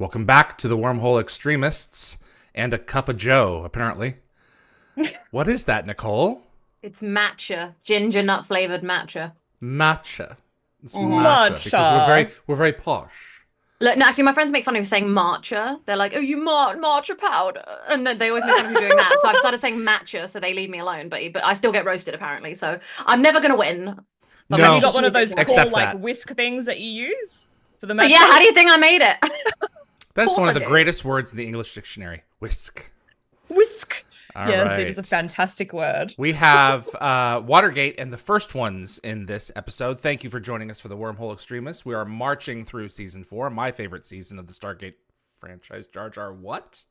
Welcome back to the Wormhole Extremists and a cup of Joe, apparently. What is that, Nicole? It's matcha, ginger nut flavored matcha. Matcha. It's matcha because we're very posh. Look, no, actually, my friends make fun of me saying matcha. They're like, "Oh, you matcha powder," and then they always make fun of me doing that. So I've started saying matcha, so they leave me alone. But I still get roasted apparently. So I'm never gonna win. No, have you got one of those cool like whisk things that you use for the matcha? Yeah, how do you think I made it? That's one of the greatest words in the English dictionary. Whisk. Whisk. Yes, right. it is a fantastic word. We have Watergate and the first ones in this episode. Thank you for joining us for the Wormhole Extremists. We are marching through season 4, my favorite season of the Stargate franchise. Jar Jar what?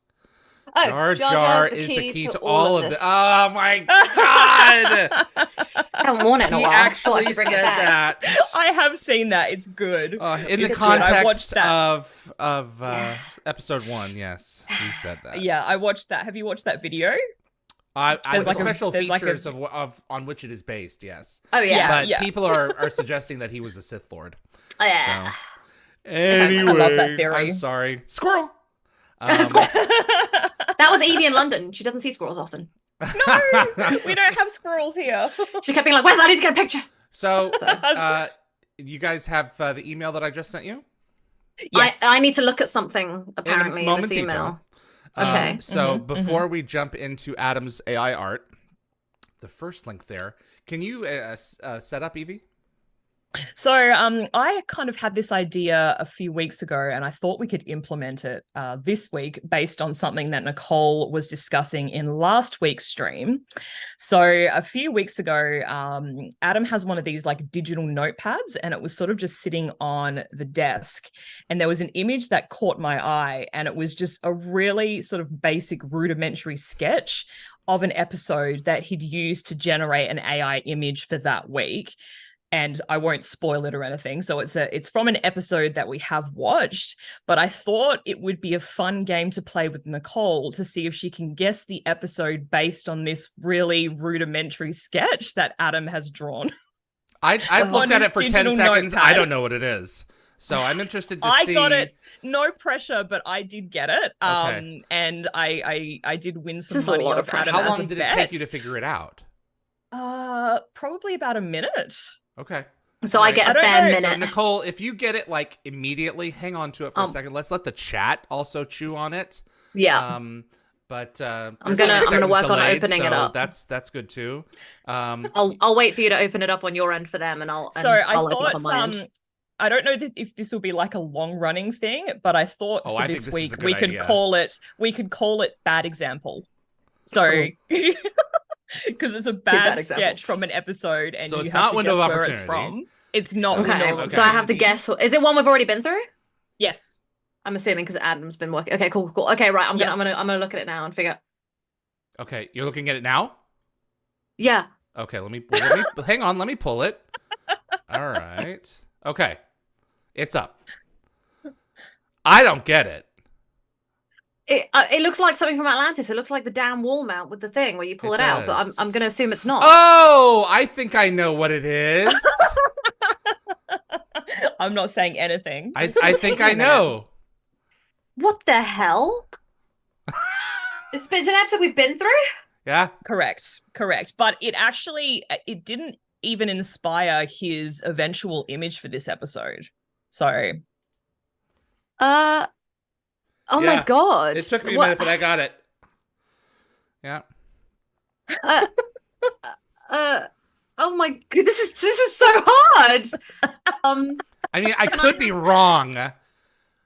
Oh, Jar Jar is the key to all of this. Oh my god! I haven't worn it in a He while. actually I said that. I have seen that. It's good. In the It's context good. I watched of episode 1, yes, he said that. Yeah, I watched that. Have you watched that video? The like special there's features of on which it is based, yes. Oh yeah, But people are suggesting that he was a Sith Lord. Oh yeah. So. Anyway, I love that theory. I'm sorry. Squirrel! That was Evie in London. She doesn't see squirrels often. No, we don't have squirrels here. She kept being like, "Where's I need to get a picture." So, you guys have the email that I just sent you? Yes. I need to look at something apparently in this email. Okay. So before we jump into Adam's AI art, the first link there, can you set up, Yvie? So I kind of had this idea a few weeks ago, and I thought we could implement it this week based on something that Nicole was discussing in last week's stream. So a few weeks ago, Adam has one of these like digital notepads, and it was sort of just sitting on the desk. And there was an image that caught my eye, and it was just a really sort of basic rudimentary sketch of an episode that he'd used to generate an AI image for that week. And I won't spoil it or anything. So it's from an episode that we have watched, but I thought it would be a fun game to play with Nicole to see if she can guess the episode based on this really rudimentary sketch that Adam has drawn. I've looked at it for 10 seconds. I don't know what it is. So I'm interested to see. I got it. No pressure, but I did get it. Okay. And I did win some money a lot of off pressure. Adam. How long did it take you to figure it out? Probably about a minute. Okay. So I get a fair minute. So Nicole, if you get it like immediately, hang on to it for a second. Let's let the chat also chew on it. Yeah. But I'm gonna work on opening it up. That's good too. I'll wait for you to open it up on your end for them, and I'll open up on my end. I don't know if this will be like a long running thing, but I thought for this week we could call it bad example. So because it's a bad sketch from an episode, and so you have to guess where it's from. It's not window of opportunity. So I have to guess. Is it one we've already been through? Yes. I'm assuming because Adam's been working. Okay, cool. Okay, right. I'm gonna look at it now and figure. Okay, you're looking at it now? Yeah. Okay, let me hang on. Let me pull it. All right. Okay, it's up. I don't get it. It looks like something from Atlantis. It looks like the damn wall mount with the thing where you pull it out, but I'm gonna assume it's not. Oh, I think I know what it is. I'm not saying anything. I think I know. What the hell? It's an episode we've been through? Yeah. Correct. But it didn't even inspire his eventual image for this episode. So. Oh my god. It took me a minute, but I got it. Yeah. Oh my god, this is so hard. I mean, I could be wrong.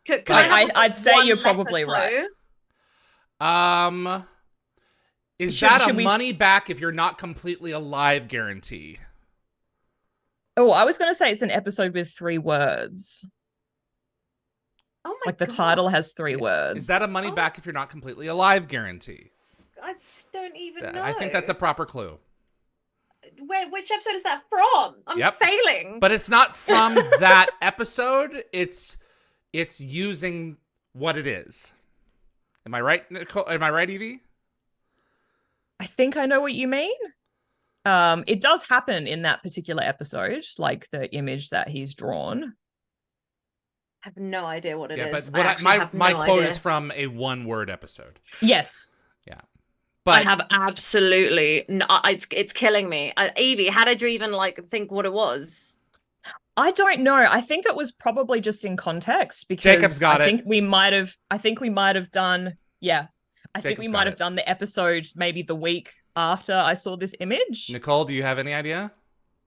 I'd say you're probably right. Is that a money back if you're not completely alive guarantee? Oh, I was going to say it's an episode with 3 words. Oh my god. Like the title has 3 words. Is that a money back if you're not completely alive guarantee? I just don't even know. I think that's a proper clue. Which episode is that from? I'm failing. But it's not from that episode. It's using what it is. Am I right, Nicole? Am I right, Yvie? I think I know what you mean. It does happen in that particular episode, like the image that he's drawn. I have no idea what it Yeah, is. but what actually have my no quote idea. is from a one-word episode. Yes. Yeah. I But have absolutely no, it's killing me. Evie, how did you even like think what it was? I don't know. I think it was probably just in context because Jacob's got I it. think we might have done I think we Jacob's might got have it. done the episode maybe the week after I saw this image. Nicole, do you have any idea?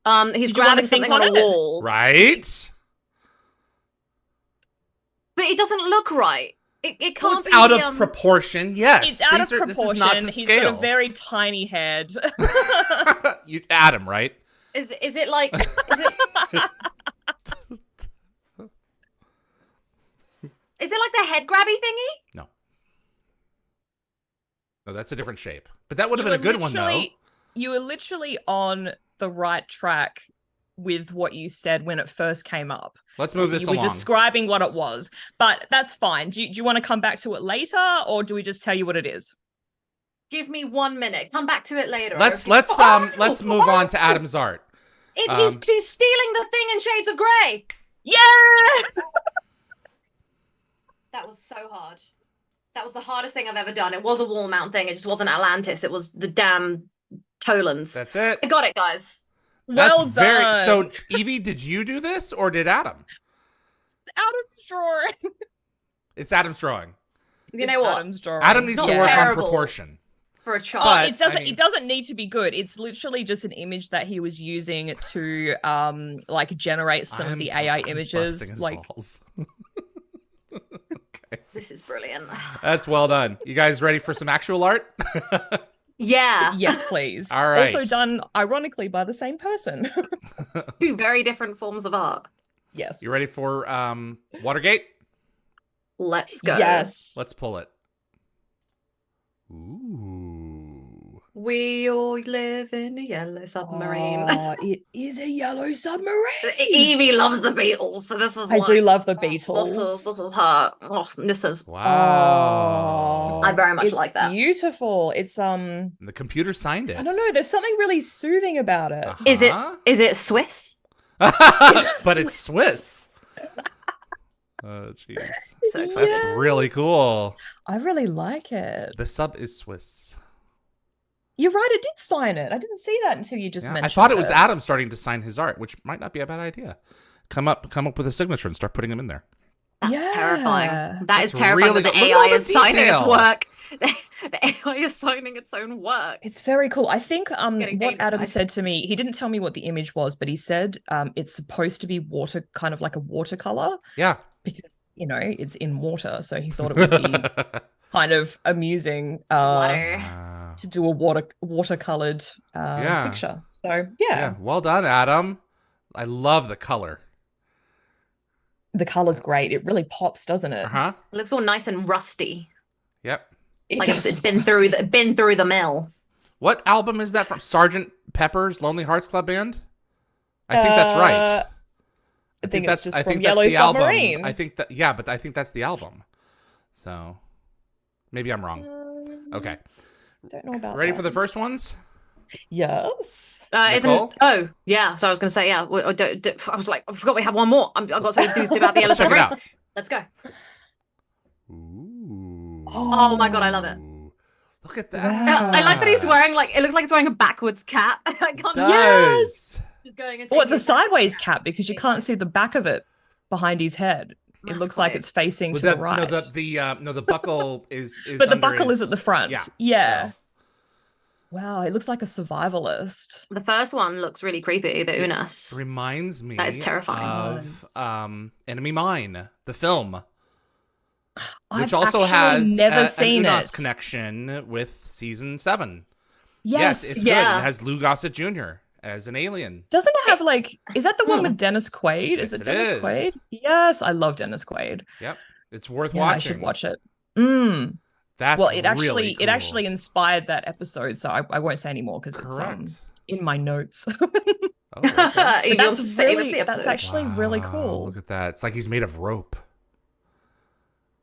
He's Did you wanna grabbing think something on a on it? wall. Right? But it doesn't look right. It can't Well, it's be out the, of proportion. Yes. It's out of This proportion. is not to He's scale. got a very tiny head. You Adam, right? Is it like is it Is it like the head grabby thingy? No, that's a different shape. But that would have been a good one, though. You were literally on the right track with what you said when it first came up. Let's move this You were along. describing what it was, but that's fine. Do you want to come back to it later, or do we just tell you what it is? Give me 1 minute. Come back to it later. Let's move on to Adam's art. He's stealing the thing in Shades of Grey. Yeah. That was so hard. That was the hardest thing I've ever done. It was a wall mount thing. It just wasn't Atlantis. It was the damn Tolans. That's it. I got it, guys. Well done. So, Evie, did you do this or did Adam? Adam's drawing. It's Adam's drawing. You know what? Adam's drawing. Adam needs not to work terrible. on proportion. For a Oh, child. But, it doesn't need to be good. It's literally just an image that he was using to like generate some of the AI busting images. his Like balls. This is brilliant. That's well done. You guys ready for some actual art? Yeah. yes, please. All right. Also done ironically by the same person. Two very different forms of art. yes. You ready for Watergate? Let's go. Yes. Let's pull it. Ooh. We all live in a yellow submarine. Oh, it is a yellow submarine. Evie loves the Beatles, so this is I do like- love the Beatles. This is her. Oh, this is. Wow. Oh, I very much it's like that. Beautiful. It's The computer signed it. I don't know. There's something really soothing about it. Is it Uh-huh. is it Swiss? But it's Swiss. Oh, jeez. So excited. That's really cool. I really like it. The sub is Swiss. You're right. It did sign it. I didn't see that until you just Yeah, mentioned I thought it was Adam starting to sign his art, which might not be a bad idea. Come up with a signature and start putting them in there. That's Yeah. terrifying. That is That's terrifying really that the good. Look at all AI the is signing its detail. work. The AI is signing its own work. It's very cool. I think Getting what dangerous, Adam guys. said to me, he didn't tell me what the image was, but he said it's supposed to be water, kind of like a watercolor, Yeah. because it's in water. So he thought it would be kind of amusing Water. Wow. to do a watercolored Yeah. picture. So Yeah. yeah, Well done, Adam. I love the color. the color's great. It really pops, doesn't it? Uh-huh. It looks all nice and rusty. Yep. It Like does it's look been through the mill. What album is that from? Sergeant Pepper's Lonely Hearts Club Band? I think that's right. I think it's just from Yellow the Submarine. album. I think but I think that's the album. So maybe I'm wrong. Okay. Don't know about Ready that. for the first ones? Yes. Nicole? Oh yeah. So I was gonna say yeah. I was like I forgot we have one more. I got so enthused about the yellow Check it submarine. out. Let's go. Ooh. Oh my God, I love it. Look at that. Wow. I like that he's wearing it looks like he's wearing a backwards cap. I can't It does. He's going and Well, it's a taking his- sideways cap because you can't see the back of it behind his head. It That's looks like quite- it's facing Well, to the right. No, the buckle is but the under buckle is at his- the front. Yeah. Yeah. So, Wow, it looks like a survivalist. The first one looks really creepy. The Unas. reminds me That is terrifying. of Enemy Mine, the film, which I've also actually has never seen an Unas it. connection with season 7. Yes. It's Yeah. good. It has Lou Gossett Jr. as an alien. Doesn't it have is that the one Hmm. with Dennis Quaid? Yes, Is it it Dennis is. Quaid? Yes, I love Dennis Quaid. Yep, it's worth Yeah, I watching. should watch it. Mm. That's Well, it really cool. actually inspired that episode, so I won't say anymore because it's correct. in my notes. Oh, okay. Evie will say with the that's episode. actually really Wow, cool. Look at that. It's like he's made of rope.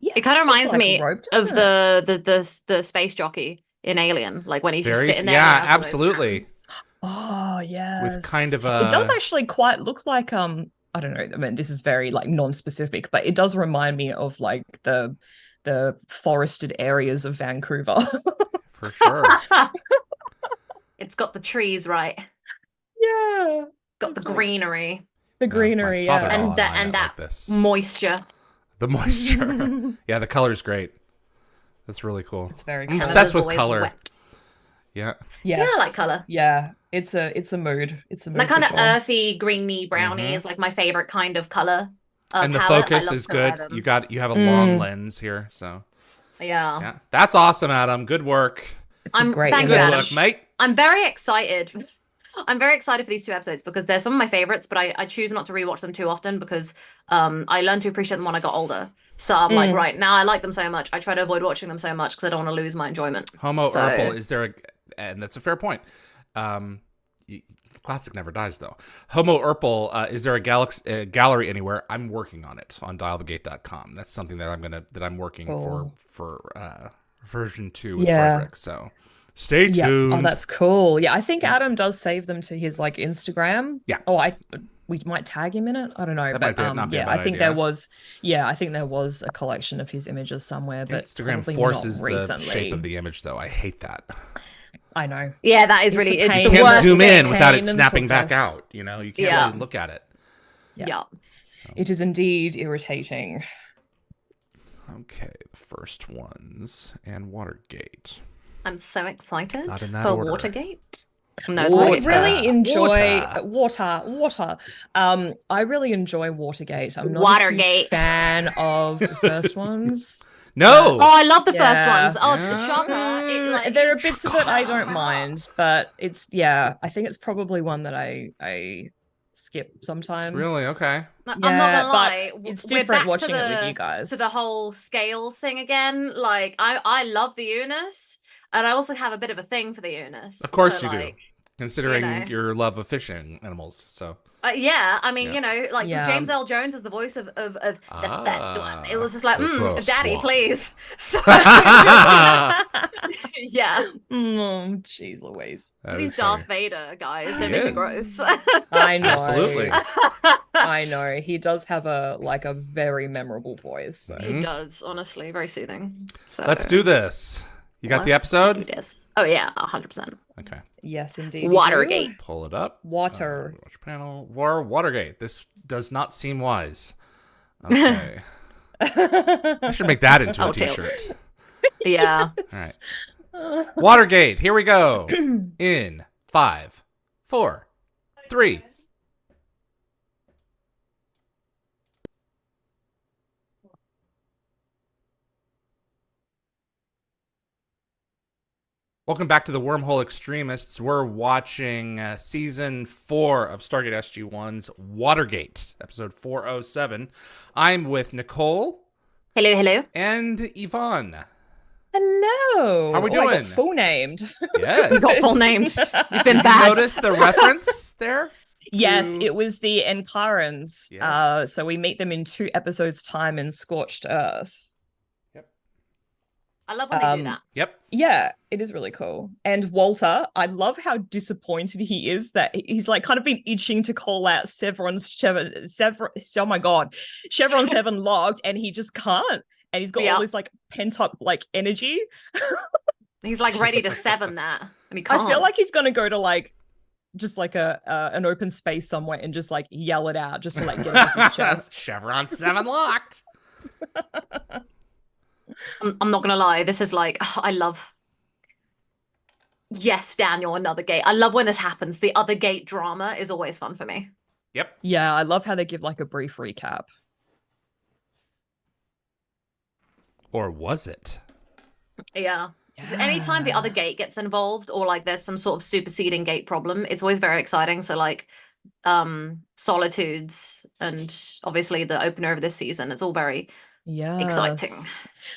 Yeah, It kind of reminds like me rope, of doesn't it? the space jockey in Alien, like when he's just Very- sitting there. yeah, and has all those absolutely. hands. Oh yeah, With kind of It does a- actually quite look like I don't know. I mean, this is very like non-specific, but it does remind me of like the forested areas of Vancouver. For sure. It's got the trees right. Yeah. Got the greenery. The greenery, yeah. And that this. moisture. The moisture. Yeah, the color's great. That's really cool. It's very I'm cool. obsessed with Always color. wet. Yeah. Yes. Yeah, I like color. Yeah. It's a mood. It's a mood. That kind of for sure. earthy, greeny, browny is like my favorite kind of color. And the palette. focus I love is to good. wear them. You have a long lens here, so Yeah. That's awesome, Adam. Good work. It's a great thank you, Good Adam. work, mate. I'm very excited. I'm very excited for these 2 episodes because they're some of my favorites, but I choose not to rewatch them too often because I learned to appreciate them when I got older. So I'm like, right, now I like them so much. I try to avoid watching them so much because I don't want to lose my enjoyment. Homo Urple, is there and that's a fair point. Classic never dies though. Homo Urple, is there a gallery anywhere? I'm working on it on dialthegate.com. That's something that I'm working for version 2 with Frederick. So stay tuned. Oh, that's cool. Yeah, I think Adam does save them to his like Instagram. Yeah. Oh, we might tag him in it. I don't know, That but might be a bad I think idea. I think there was a collection of his images somewhere, but Instagram probably forces not the recently. shape of the image though. I hate that. I know. Yeah, that is really, a it's pain. the You can't worst zoom in thing. without it Pain and snapping back focus. out. You can't really look at it. Yeah. It is indeed irritating. Okay, the first ones and Watergate. I'm so excited Not in that for order. Watergate. No, I Watergate. really enjoy Water. water. I really enjoy Watergate. I'm not a Watergate. huge fan of the first ones. No. Oh, I love the first Yeah. ones. Oh, Yeah. the shocker. There are bits of it I don't mind, but it's I think it's probably one that I skip sometimes. Really? Okay. I'm not gonna lie. It's we're different back watching to it with you guys. To the whole scales thing again. Like I love the Unis, and I also have a bit of a thing for the Unis. Of course so, you do. like, Considering your love of fishing animals, so yeah, I mean, Yeah. James L. Jones is the voice of the first one. It was just like, the first Daddy, one. please. So, yeah, Jeez Louise. that he's is Darth funny. Vader, guys. He Don't make me is. gross. I know. Absolutely. I know. He does have a very memorable voice. So. He does, honestly, very soothing. So Let's do this. You got the let's do episode? this. Oh yeah, 100%. Okay. Yes, indeed. Watergate. Pull it up. Water. Watch panel. Watergate. This does not seem wise. Okay. I should make that into a Oh, tail. t-shirt. Yeah. All right. Watergate. Here we go. In 5, 4, 3. Welcome back to the Wormhole Extremists. We're watching season 4 of Stargate SG-1's Watergate, episode 407. I'm with Nicole. Hello. And Yvonne. Hello. How we I got doing? full named. Yes. You got full names. You've been Did bad. you notice the reference there? Yes, to- it was the Enclarans. Yes. So we meet them in 2 episodes' time in Scorched Earth. I love when they do that. Yep. Yeah, it is really cool. And Walter, I love how disappointed he is that he's like kind of been itching to call out Chevron 7 logged, and he just can't. And he's got all this like pent up like energy. He's like ready to 7 that, and he can't. I feel like he's gonna go to like just like an open space somewhere and just like yell it out just to like get it off his chest. Chevron 7 locked. I'm not gonna lie. This is like I love. Yes, Daniel, another gate. I love when this happens. The other gate drama is always fun for me. Yep. Yeah, I love how they give like a brief recap. Or was it? Yeah. So anytime the other gate gets involved, or like there's some sort of superseding gate problem, it's always very exciting. So like Solitudes and obviously the opener of this season, it's all very exciting.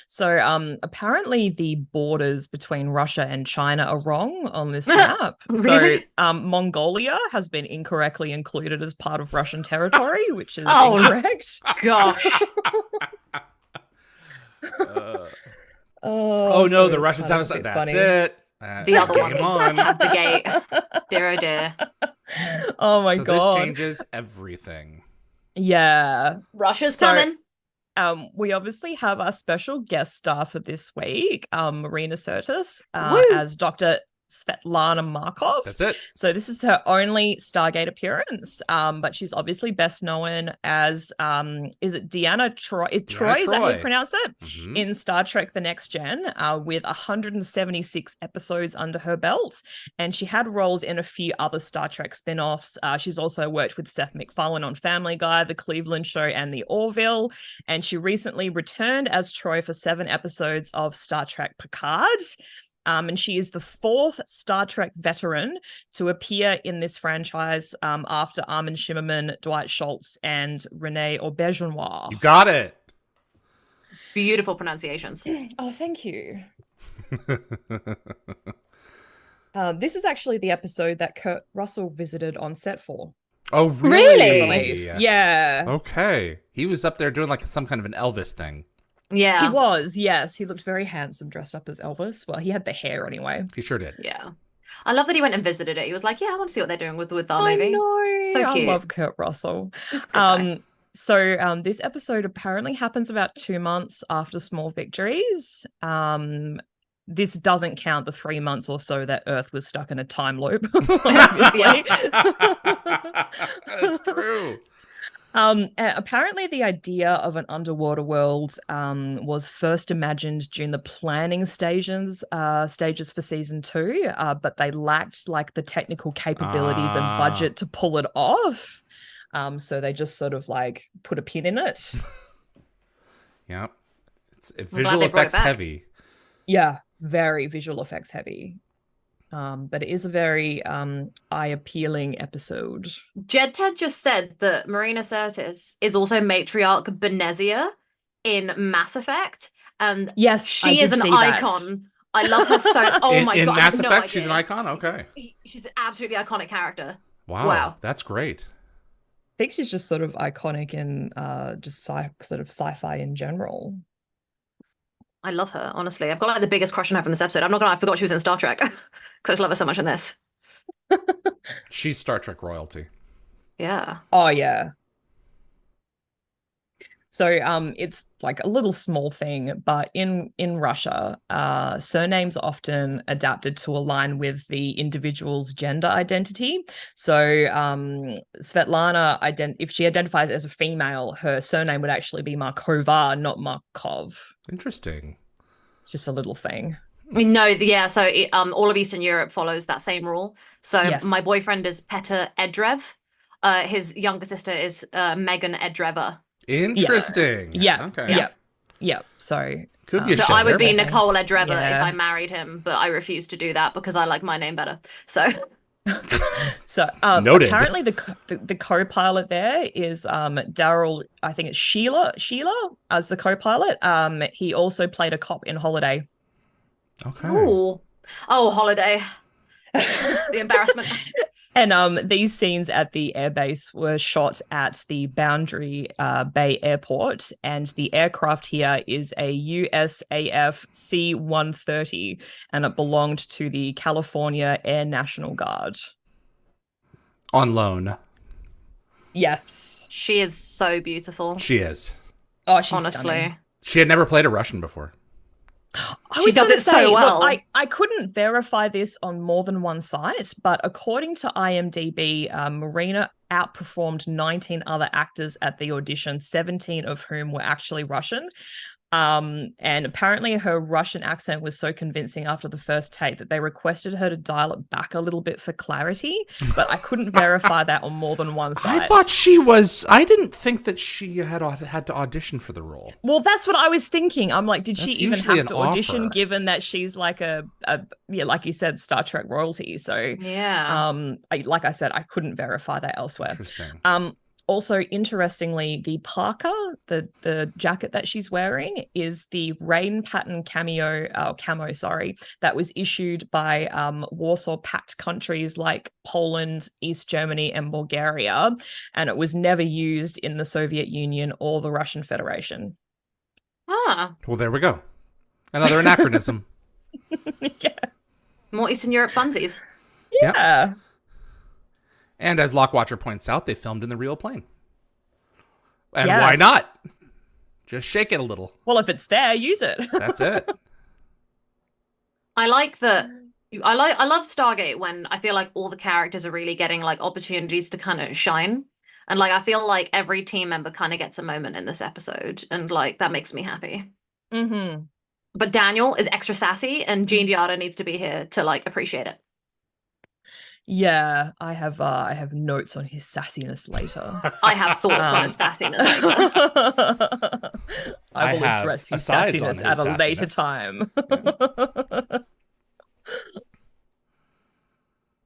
So apparently the borders between Russia and China are wrong on this map. Really? So Mongolia has been incorrectly included as part of Russian territory, which is Oh, incorrect. Gosh. Oh no, so the it's Russians kind have of a it. bit That's funny. it. The other one Game is on. the gate. Dear oh dear. Oh my So god. this changes everything. Yeah. Russia's So, coming. We obviously have our special guest star for this week, Marina Sirtis, Woo! as Dr. Svetlana Markov. That's it. So this is her only Stargate appearance, but she's obviously best known as, is it Deanna Troy? Is Troy, is that how you pronounce it? Mm-hmm. In Star Trek The Next Gen, with 176 episodes under her belt. And she had roles in a few other Star Trek spin-offs. She's also worked with Seth MacFarlane on Family Guy, The Cleveland Show, and The Orville. And she recently returned as Troy for 7 episodes of Star Trek Picard. And she is the 4th Star Trek veteran to appear in this franchise, after Armin Shimmerman, Dwight Schultz, and Renee Auberjonois. You got it. Beautiful pronunciations. Oh, thank you. This is actually the episode that Kurt Russell visited on set for. Oh, really? Really? Yeah. Okay. He was up there doing like some kind of an Elvis thing. Yeah. He was, yes. He looked very handsome dressed up as Elvis. Well, he had the hair anyway. He sure did. Yeah. I love that he went and visited it. He was like, yeah, I want to see what they're doing with our movie. I know. So cute. I love Kurt Russell. He's a good guy. So this episode apparently happens about 2 months after Small Victories. This doesn't count the 3 months or so that Earth was stuck in a time loop, obviously. That's true. Apparently the idea of an underwater world was first imagined during the planning stages for season 2, but they lacked like the technical capabilities and budget to pull it off. So they just sort of like put a pin in it. Yeah. It's visual effects heavy. Yeah, very visual effects heavy. But it is a very eye-appealing episode. Jed Ted just said that Marina Sirtis is also matriarch Benezia in Mass Effect, and yes, she is an icon. I love her so. Oh my god! In Mass Effect, no she's an icon. Okay. She's an absolutely iconic character. Wow, that's great. I think she's just sort of iconic in just sort of sci-fi in general. I love her, honestly. I've got like the biggest crush on her from this episode. I'm not gonna lie, I forgot she was in Star Trek because I just love her so much in this. She's Star Trek royalty. Yeah. Oh yeah. So it's like a little small thing, but in Russia, surnames are often adapted to align with the individual's gender identity. So Svetlana, if she identifies as a female, her surname would actually be Markova, not Markov. Interesting. It's just a little thing. No, yeah. So all of Eastern Europe follows that same rule. So yes. My boyfriend is Petr Edrev. His younger sister is Megan Edreva. Interesting. Yeah. Okay. Yeah. So could be a so I would be Nice. Nicole Edreva if I married him, but I refuse to do that because I like my name better. So. So Noted. Apparently the co-pilot there is Daryl. I think it's Sheila as the co-pilot. He also played a cop in Holiday. Okay. Ooh. Oh, Holiday. The embarrassment. And these scenes at the airbase were shot at the Boundary Bay Airport, and the aircraft here is a USAF C-130, and it belonged to the California Air National Guard. On loan. Yes. She is so beautiful. She is. Oh, she's honestly. stunning. She had never played a Russian before. She does it so well. Look, I couldn't verify this on more than one site, but according to IMDb, Marina outperformed 19 other actors at the audition, 17 of whom were actually Russian. And apparently her Russian accent was so convincing after the first take that they requested her to dial it back a little bit for clarity, but I couldn't verify that on more than one site. I thought she was. I didn't think that she had to audition for the role. Well, that's what I was thinking. I'm like, did she even have to audition offer. given that she's like a like you said, Star Trek royalty? So yeah. Like I said, I couldn't verify that elsewhere. Interesting. Also, interestingly, the parka, the jacket that she's wearing, is the rain pattern camo, that was issued by Warsaw Pact countries like Poland, East Germany, and Bulgaria, and it was never used in the Soviet Union or the Russian Federation. Ah. Well, there we go. Another anachronism. Yeah. More Eastern Europe funsies. Yeah. And as Lockwatcher points out, they filmed in the real plane. And why not? Just shake it a little. Well, if it's there, use it. That's it. I like that. I love Stargate when I feel like all the characters are really getting like opportunities to kind of shine. And like I feel like every team member kind of gets a moment in this episode, and like that makes me happy. Mm-hmm. But Daniel is extra sassy, and Jean Diata needs to be here to like appreciate it. Yeah, I have notes on his sassiness later. I have thoughts on his sassiness later. I will address his sassiness at a later time.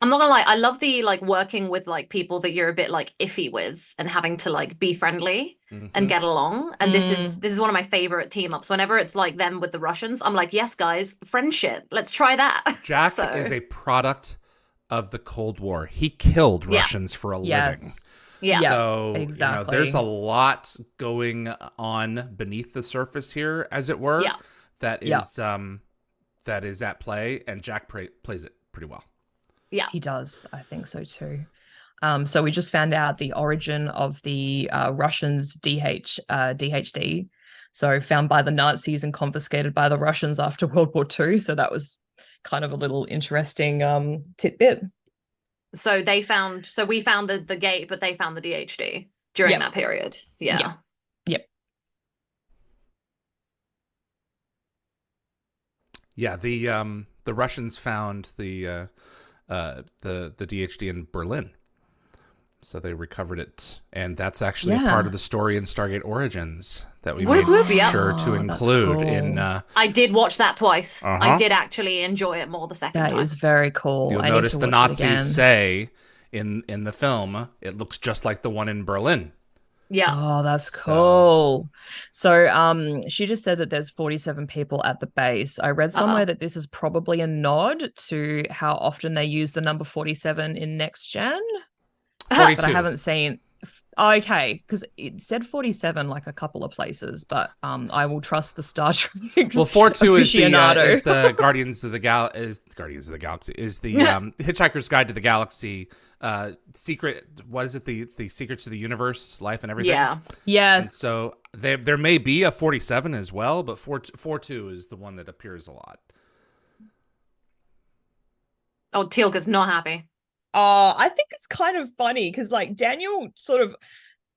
I'm not gonna lie, I love the like working with like people that you're a bit like iffy with and having to like be friendly and get along. And this is one of my favorite team ups. Whenever it's like them with the Russians, I'm like, yes, guys, friendship. Let's try that. Jack is a product of the Cold War. He killed Russians for a living. Yeah. So exactly. There's a lot going on beneath the surface here, as it were. Yeah. That is at play, and Jack plays it pretty well. Yeah, he does. I think so too. So we just found out the origin of the Russians' DHD. So found by the Nazis and confiscated by the Russians after World War II. So that was kind of a little interesting tidbit. So we found the gate, but they found the DHD during that period. Yeah. Yep. Yeah, the Russians found the DHD in Berlin. So they recovered it, and that's actually a part of the story in Stargate Origins that we made sure to include in. I did watch that twice. I did actually enjoy it more the second time. That is very cool. You'll notice the Nazis say in the film, it looks just like the one in Berlin. Yeah. Oh, that's cool. So she just said that there's 47 people at the base. I read somewhere that this is probably a nod to how often they use the number 47 in Next Gen. 42. But I haven't seen. Okay, because it said 47 like a couple of places, but I will trust the Star Trek. Well, 42 is the Guardians of the Galaxy. Is the Hitchhiker's Guide to the Galaxy secret? What is it? The Secrets of the Universe, Life, and Everything. Yeah. Yes. And so there may be a 47 as well, but 42 is the one that appears a lot. Oh, Teal'c is not happy. I think it's kind of funny because like Daniel sort of,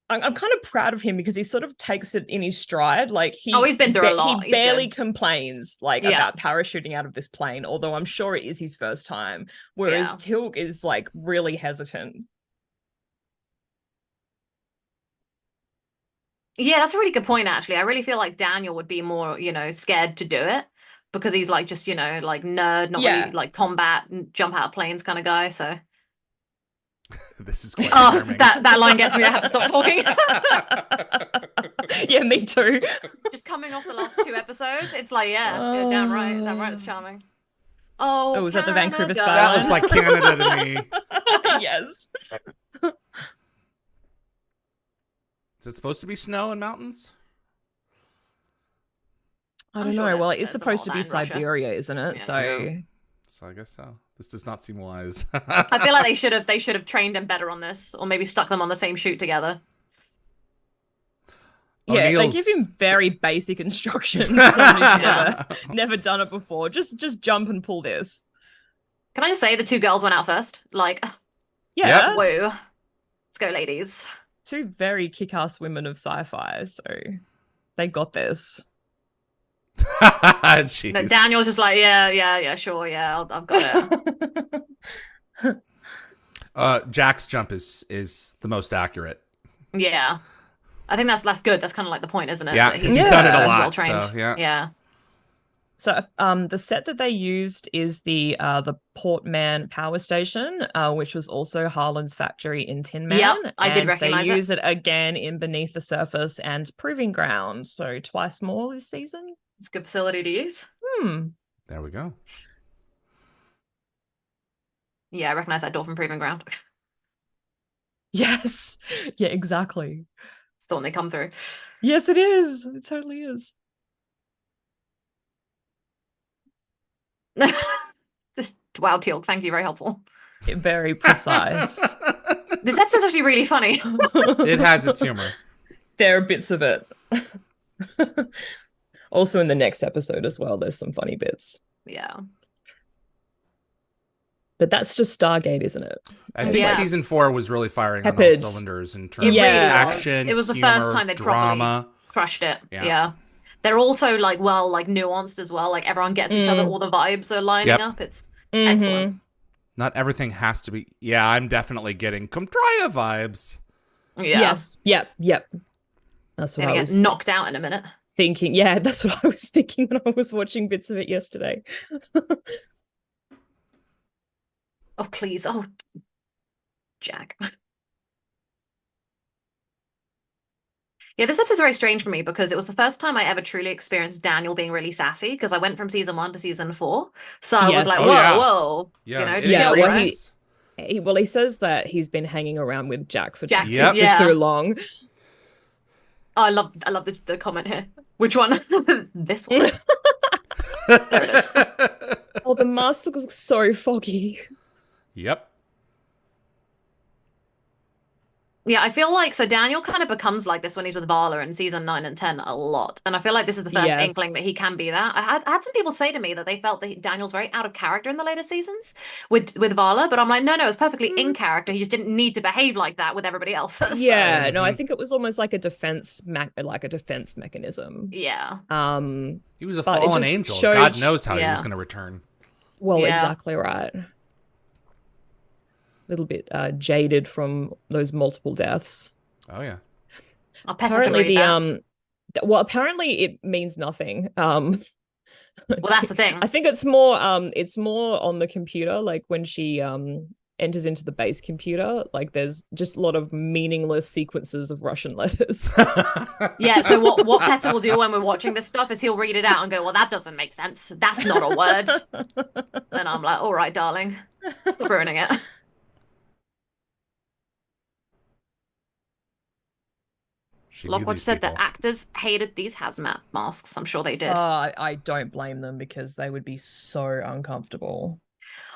I'm kind of proud of him because he sort of takes it in his stride. Like he's been through a lot. He barely complains about parachuting out of this plane, although I'm sure it is his first time. Whereas Teal'c is like really hesitant. Yeah, that's a really good point, actually. I really feel like Daniel would be more, scared to do it because he's like just, like nerd, not really like combat and jump out of planes kind of guy. So. This is quite that line gets me. I have to stop talking. Yeah, me too. Just coming off the last 2 episodes, it's like, damn right, it's charming. Oh, was that the Vancouver That skyline? looks like Canada to me. Yes. Is it supposed to be snow and mountains? I don't know. Well, it's supposed to be Siberia, isn't it? Yeah. So I guess so. This does not seem wise. I feel like they should have trained them better on this, or maybe stuck them on the same shoot together. Yeah, they give him very basic instructions. Never done it before. Just jump and pull this. Can I just say the 2 girls went out first? Like, yeah, woo, let's go, ladies. 2 very kick-ass women of sci-fi, so they got this. Daniel's just like, yeah, sure, yeah, I've got it. Jack's jump is the most accurate. Yeah, I think that's good. That's kind of like the point, isn't it? Yeah, because he's done it a lot. Well trained. So, yeah. So the set that they used is the Portman power station, which was also Harlan's factory in Tin Man. Yep, I did recognize it. They use it again in Beneath the Surface and Proving Ground, so twice more this season. It's a good facility to use. There we go. Yeah, I recognize that door from Proving Ground. Yes. Yeah, exactly. It's the one they come through. Yes, it is. It totally is. Wow, Teal'c, thank you, very helpful. Very precise. This episode's actually really funny. It has its humor. There are bits of it. Also in the next episode as well, there's some funny bits. Yeah. But that's just Stargate, isn't it? I think season 4 was really firing on all Peppered. cylinders in terms It of really action, was. It was the humor, first time they drama. properly crushed it. Yeah. Yeah. They're also like nuanced as well. Like everyone gets each other, all the vibes are lining up. It's excellent. Not everything has to be. Yeah, I'm definitely getting Comtria vibes. Yeah. Yes. Yep. That's what I was get knocked out in a minute. Thinking. Yeah, that's what I was thinking when I was watching bits of it yesterday. Oh, please. Oh, Jack. Yeah, this episode's very strange for me because it was the first time I ever truly experienced Daniel being really sassy because I went from season 1 to season 4. So I was like, whoa. Yeah, chill, right? He says that he's been hanging around with Jack for too long. Oh, I love the comment here. Which one? This one. There it is. Oh, the mask looks so foggy. Yep. Yeah, I feel like Daniel kind of becomes like this when he's with Vala in season 9 and 10 a lot. And I feel like this is the first inkling that he can be that. I had some people say to me that they felt that Daniel's very out of character in the later seasons with Vala, but I'm like, no, it's perfectly in character. He just didn't need to behave like that with everybody else. Yeah, no, I think it was almost like a defense mechanism. Yeah. He was a fallen angel. God knows how he was going to return. Well, exactly right. Little bit jaded from those multiple deaths. Oh yeah. Apparently apparently it means nothing. Well, that's the thing. I think it's more on the computer, like when she enters into the base computer, like there's just a lot of meaningless sequences of Russian letters. Yeah, so what Petter will do when we're watching this stuff is he'll read it out and go, well, that doesn't make sense. That's not a word. And I'm like, all right, darling, stop ruining it. Lockwatch said that actors hated these hazmat masks. I'm sure they did. I don't blame them because they would be so uncomfortable.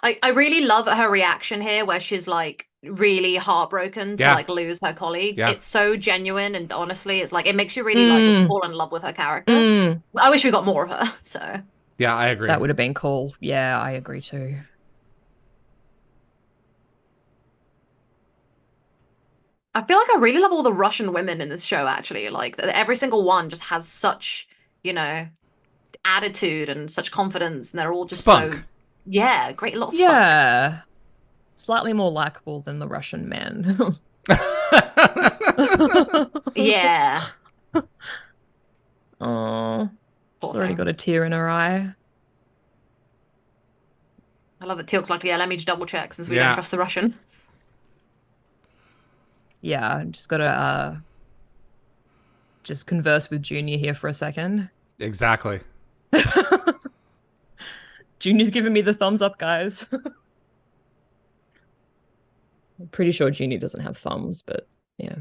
I really love her reaction here where she's like really heartbroken to like lose her colleagues. It's so genuine and honestly, it's like it makes you really like fall in love with her character. I wish we got more of her. So yeah, I agree. That would have been cool. Yeah, I agree too. I feel like I really love all the Russian women in this show, actually. Like, every single one just has such, attitude and such confidence, and they're all just so... Yeah, great lot of spunk. Yeah. Slightly more likable than the Russian men. Yeah. Oh, she's already got a tear in her eye. I love that Teal'c's like, let me just double check since we don't trust the Russian. Yeah, just gotta just converse with Junior here for a second. Exactly. Junior's giving me the thumbs up, guys. I'm pretty sure Junior doesn't have thumbs, but yeah.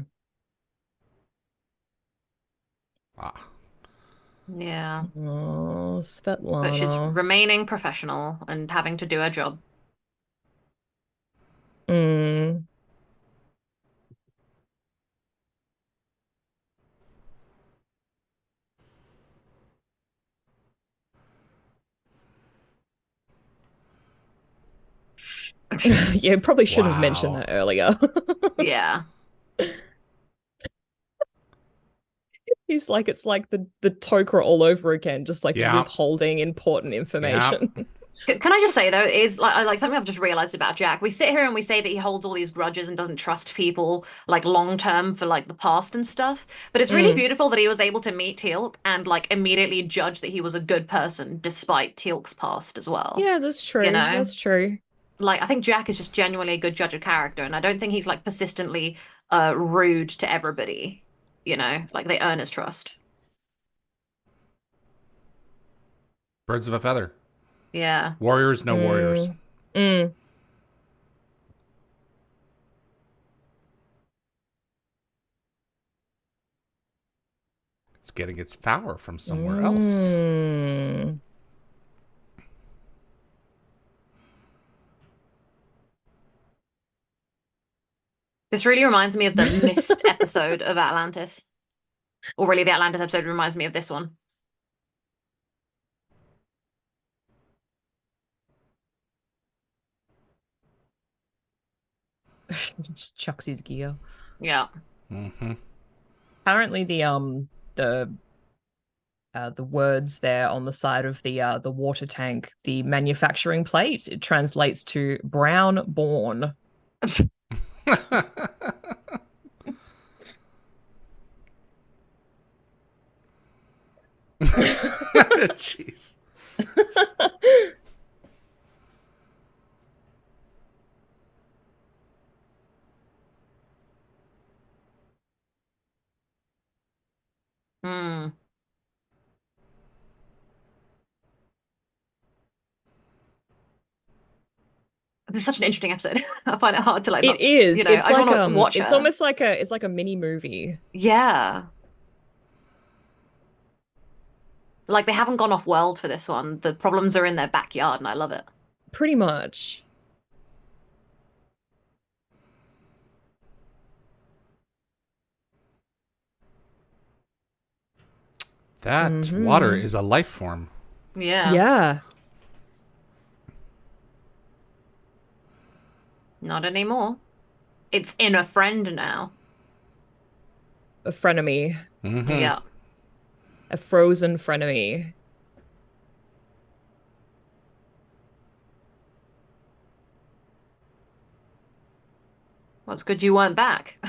Yeah. Oh, Svetlana. But she's remaining professional and having to do her job. Yeah, probably should have mentioned that earlier. Yeah. He's like, it's like the Tok'ra all over again, just like withholding important information. Can I just say though, is like something I've just realized about Jack. We sit here and we say that he holds all these grudges and doesn't trust people like long term for like the past and stuff. But it's really beautiful that he was able to meet Teal'c and like immediately judge that he was a good person despite Teal'c's past as well. Yeah, that's true. That's true. Like I think Jack is just genuinely a good judge of character, and I don't think he's like persistently rude to everybody. Like they earn his trust. Birds of a feather. Yeah. Warriors, no warriors. It's getting its power from somewhere else. This really reminds me of the Mist episode of Atlantis. Or really, the Atlantis episode reminds me of this one. Just chucks his gear. Yeah. Mm-hmm. Apparently the words there on the side of the water tank, the manufacturing plate, it translates to brown born. Jeez. Hmm. This is such an interesting episode. I find it hard to like. It is. It's I just like want to watch it's her. almost like a mini movie. Yeah. Like they haven't gone off world for this one. The problems are in their backyard, and I love it. Pretty much. That water is a life form. Yeah. Yeah. Not anymore. It's in a friend now. A frenemy. Mm-hmm. Yeah. A frozen frenemy. What's good you weren't back.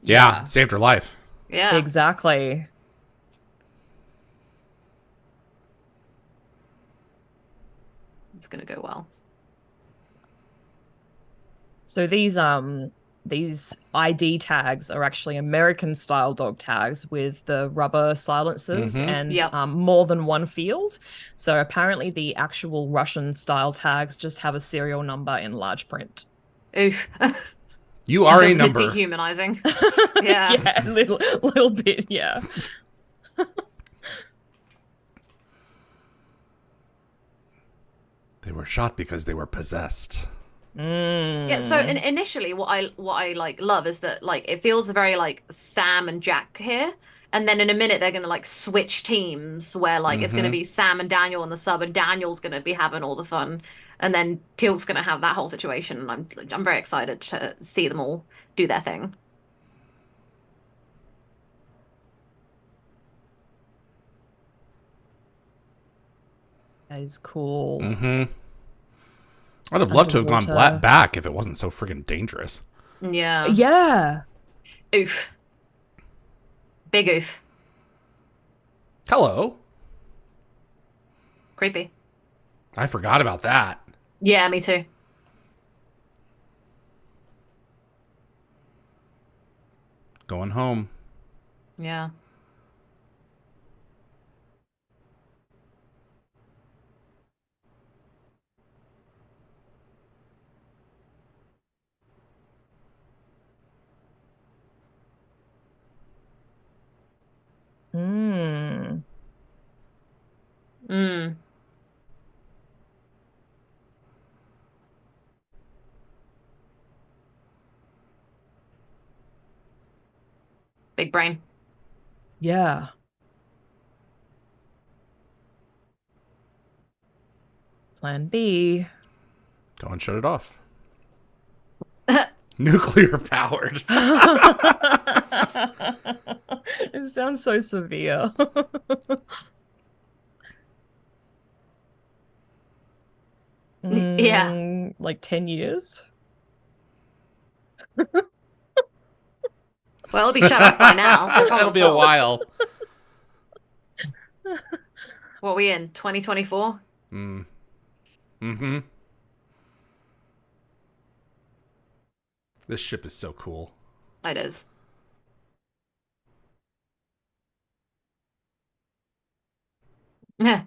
Yeah, saved her life. Yeah. Exactly. It's gonna go well. So these ID tags are actually American style dog tags with the rubber silencers and more than one field. So apparently the actual Russian style tags just have a serial number in large print. Oof. You are a That's number. Dehumanizing. Yeah. Yeah, a little bit, yeah. They were shot because they were possessed. Yeah, so initially what I like love is that like it feels very like Sam and Jack here, and then in a minute they're gonna like switch teams where like it's gonna be Sam and Daniel in the sub, and Daniel's gonna be having all the fun, and then Teal'c's gonna have that whole situation, and I'm very excited to see them all do their thing. That is cool. Mm-hmm. I'd have loved to have gone back if it wasn't so friggin' dangerous. Yeah. Yeah. Oof. Big oof. Hello. Creepy. I forgot about that. Yeah, me too. Going home. Yeah. Mm. Mm. Big brain. Yeah. Plan B. Go and shut it off. Nuclear powered. It sounds so severe. Yeah. Like 10 years? Well, it'll be shut off by now, so It'll be a while. What are we in? 2024? Mm-hmm. This ship is so cool. It is. Yeah.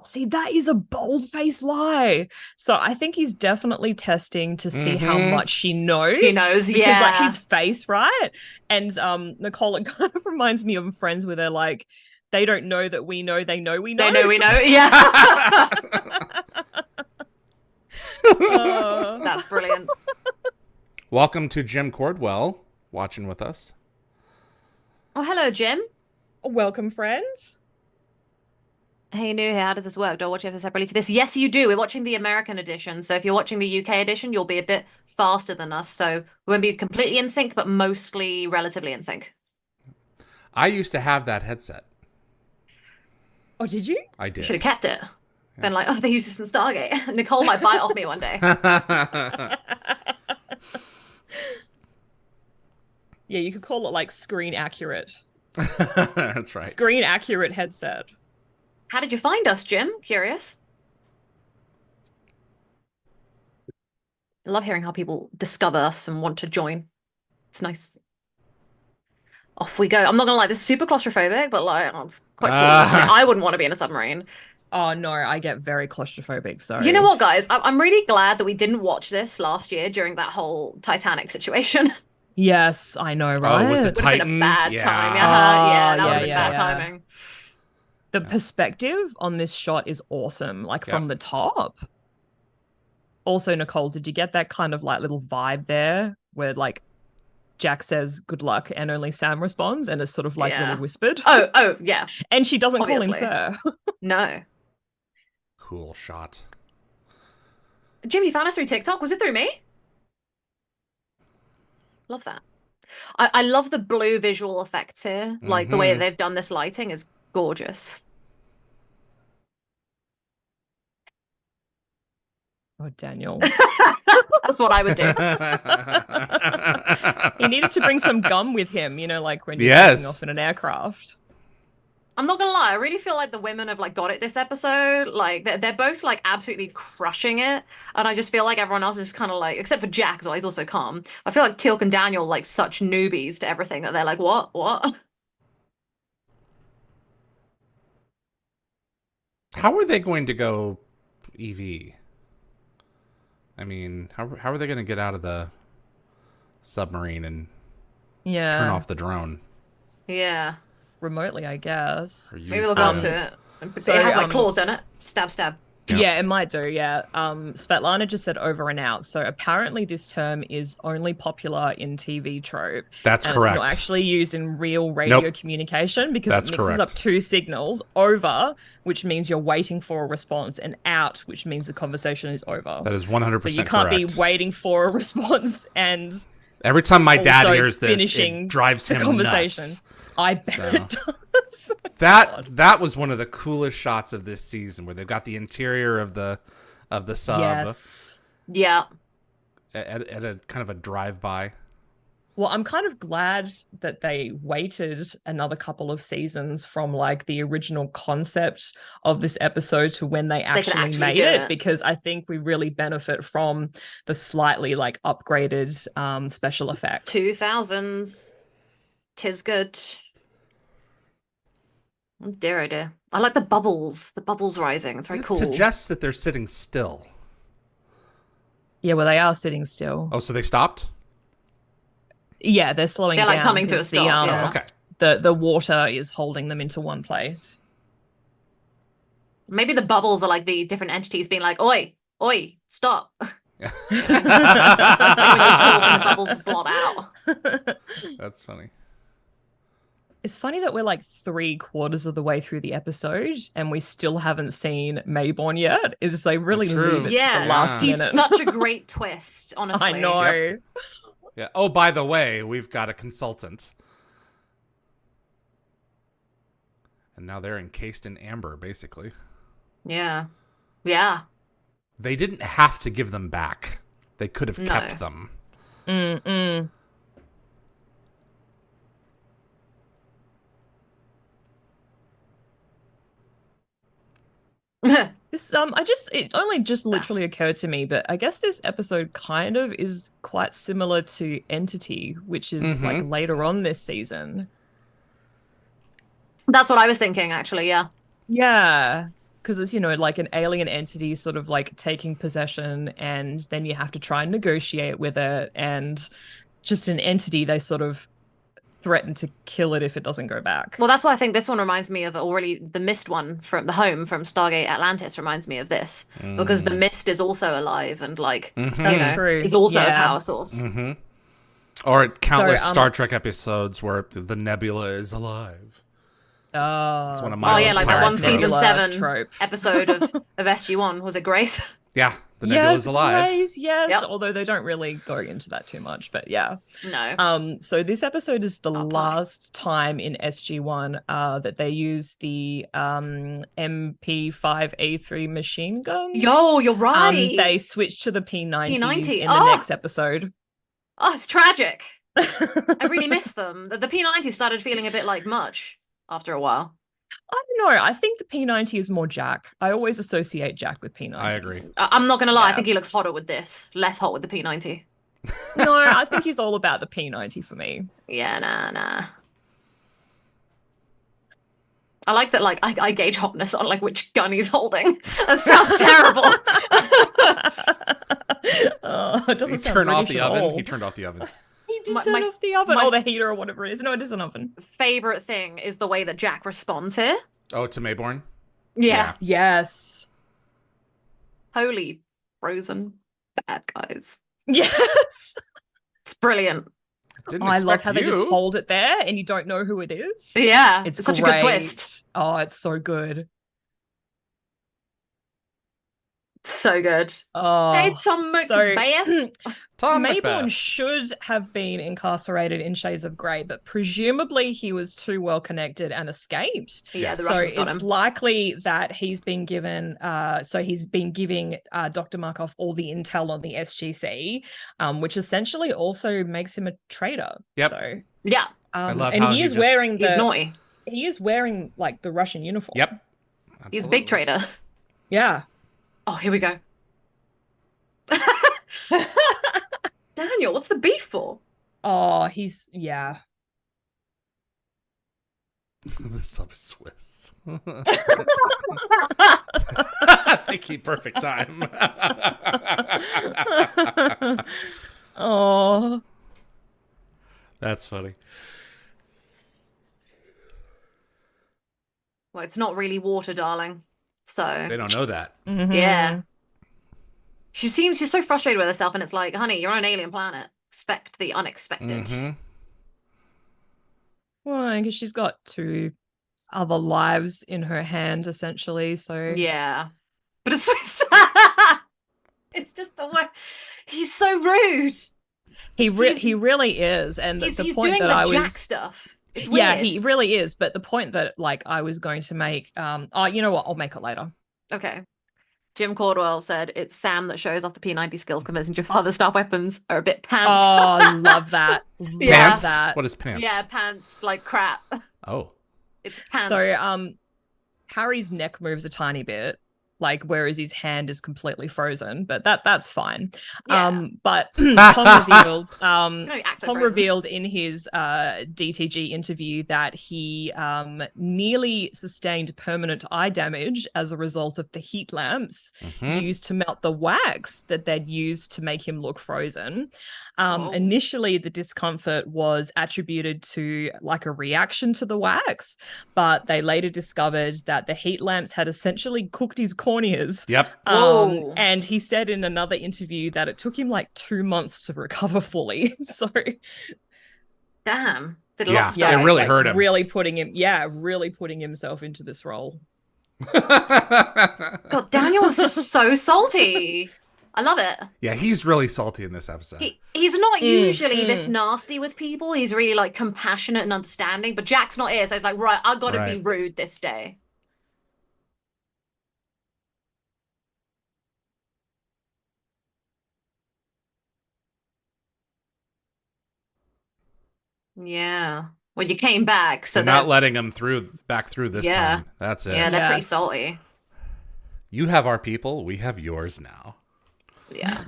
See, that is a bold-faced lie. So I think he's definitely testing to see how much she knows. She knows, because, yeah. like, his face, right? And Nicole, it kind of reminds me of Friends where they're like, they don't know that we know they know we know. They know we know, yeah. That's brilliant. Welcome to Jim Cordwell. watching with us. Oh, hello, Jim. Welcome, friend. Hey, new here. How does this work? Do I watch it separately to this? Yes, you do. We're watching the American edition. So if you're watching the UK edition, you'll be a bit faster than us. So we won't be completely in sync, but mostly relatively in sync. I used to have that headset. Oh, did you? I did. Should have kept it. Been like, oh, they use this in Stargate. Nicole might buy it off me one day. Yeah, you could call it like screen accurate. That's right. Screen accurate headset. How did you find us, Jim? Curious. I love hearing how people discover us and want to join. It's nice. Off we go. I'm not gonna lie, this is super claustrophobic, but like it's quite cool. I wouldn't want to be in a submarine. Oh no, I get very claustrophobic. Sorry. You know what, guys? I'm really glad that we didn't watch this last year during that whole Titanic situation. Yes, I know, right? Oh, with the Would have been Titan. a bad time. Oh, Yeah, that would have been yeah, bad timing. The perspective on this shot is awesome, like from the top. Also, Nicole, did you get that kind of like little vibe there where like Jack says good luck and only Sam responds and it's sort of like really whispered? Oh, yeah. And she doesn't Obviously. call him sir. No. Cool shot. Jim, you found us through TikTok? Was it through me? Love that. I love the blue visual effects here. Like the way that they've done this lighting is gorgeous. Oh, Daniel. That's what I would do. He needed to bring some gum with him, you know, like when you're taking off in an aircraft. I'm not gonna lie, I really feel like the women have like got it this episode. Like they're both like absolutely crushing it, and I just feel like everyone else is kind of like, except for Jack as well, he's also calm. I feel like Teal'c and Daniel are, like such newbies to everything that they're like, what? How are they going to go EV? I mean, how are they going to get out of the submarine and turn off the drone? Yeah. Remotely, I guess. Maybe they'll go up to it. So, it has like claws, don't it? Stab, stab. Yeah, it might do, yeah. Svetlana just said over and out. So apparently this term is only popular in TV trope. That's correct. It's not actually used in real radio communication because it mixes up two signals. Over, which means you're waiting for a response, and out, which means the conversation is over. That is 100% correct. So you can't be waiting for a response and every time my dad hears this, it drives him nuts. I bet it does. That was one of the coolest shots of this season, where they've got the interior of the sub. Yes. Yeah. At a kind of a drive-by. Well, I'm kind of glad that they waited another couple of seasons from like the original concept of this episode to when they actually made it, because I think we really benefit from the slightly like upgraded special effects. 2000s. 'Tis good. Oh dear, oh dear. I like the bubbles rising. It's very cool. It suggests that they're sitting still. Yeah, well, they are sitting still. Oh, so they stopped? Yeah, they're slowing down. They're like coming to a stop. Oh, okay. The water is holding them into one place. Maybe the bubbles are like the different entities being like, oi, stop. Like when you talk and the bubbles blot out. That's funny. It's funny that we're like 3/4 of the way through the episode and we still haven't seen Mayborn yet. It's like really leave it to the last minute. He's such a great twist, honestly. I know. Yep. Yeah. Oh, by the way, we've got a consultant. And now they're encased in amber, basically. Yeah. Yeah. They didn't have to give them back. They could have kept them. Mm-mm. It only just literally occurred to me, but I guess this episode kind of is quite similar to Entity, which is like later on this season. That's what I was thinking, actually, yeah. Yeah, because it's, you know, like an alien entity sort of like taking possession, and then you have to try and negotiate with it, and just an entity, they sort of threaten to kill it if it doesn't go back. Well, that's why I think this one reminds me of already the Mist one from the home from Stargate Atlantis reminds me of this, because the Mist is also alive and like That's true. he's also a power source. Or countless Star Trek episodes where the Nebula is alive. That's one of my like that one season Nebula 7 trope. episode of SG-1. Was it Grace? Yeah, the Nebula is alive. Grace, yes. Yep. Although they don't really go into that too much, but yeah. No. So this episode is the last time in SG-1 that they use the MP5A3 machine guns. Yo, you're right. They switch to the P90s P90. in the next episode. Oh, it's tragic. I really miss them. The P90 started feeling a bit like much after a while. I don't know. I think the P90 is more Jack. I always associate Jack with P90. I agree. I'm not going to lie. I think he looks hotter with this. Less hot with the P90. No, I think he's all about the P90 for me. Yeah, nah. I like that, like, I gauge hotness on, like, which gun he's holding. That sounds terrible. It doesn't sound turn off British the at oven. all. He turned off the oven. He did turn off the oven. The heater or whatever it is. No, it is an oven. Favorite thing is the way that Jack responds here. Oh, to Mayborn? Yeah. Yes. Holy frozen bad guys. Yes. It's brilliant. I love how they just hold it there and you don't know who it is. Yeah. It's such a good twist. Oh, it's so good. So good. Oh, hey, Tom Macbeth. Tom Mayborn Macbeth should have been incarcerated in Shades of Grey, but presumably he was too well connected and escaped. Yeah, the so Russians got him. it's likely that he's been given. He's been giving Dr. Markov all the intel on the SGC, which essentially also makes him a traitor. Yep. So yeah. I love and how he is wearing. He's naughty. He is wearing like the Russian uniform. Yep. Absolutely. He's a big traitor. Yeah. Oh, here we go. Daniel, what's the beef for? Oh, yeah. The sub is Swiss. Thank you, perfect time. Oh. That's funny. Well, it's not really water, darling. So They don't know that. Mm-hmm. yeah. She's so frustrated with herself, and it's like, honey, you're on an alien planet. Expect the unexpected. Mm-hmm. Well, I guess she's got 2 other lives in her hand, essentially. So Yeah. But it's so sad. It's just the way he's so rude. he really is, and He's the doing point that the I Jack was stuff. It's weird. yeah, he really is. But the point that like I was going to make, oh, you know what? I'll make it later. Okay. Jim Caldwell said it's Sam that shows off the P90 skills, convincing your father's staff weapons are a bit pants. Oh, love that. Yeah. Love that. What is pants? Yeah, pants like crap. Oh. It's pants. So Harry's neck moves a tiny bit, like whereas his hand is completely frozen, but that's fine. Yeah. But Tom Frozen. revealed in his DTG interview that he nearly sustained permanent eye damage as a result of the heat lamps used to melt the wax that they'd used to make him look frozen. Initially, the discomfort was attributed to like a reaction to the wax, but they later discovered that the heat lamps had essentially cooked his corneas. Yep. And he said in another interview that it took him like 2 months to recover fully. So, damn. Did Yeah, it really hurt him. Really putting himself into this role. God, Daniel is just so salty. I love it. Yeah, he's really salty in this episode. He's not usually this nasty with people. He's really like compassionate and understanding. But Jack's not here, so he's like, right, I've got to be rude this day. Yeah. Well, you came back, so they're not letting him back through this time. That's it. Yeah, they're pretty salty. You have our people, we have yours now. Yeah.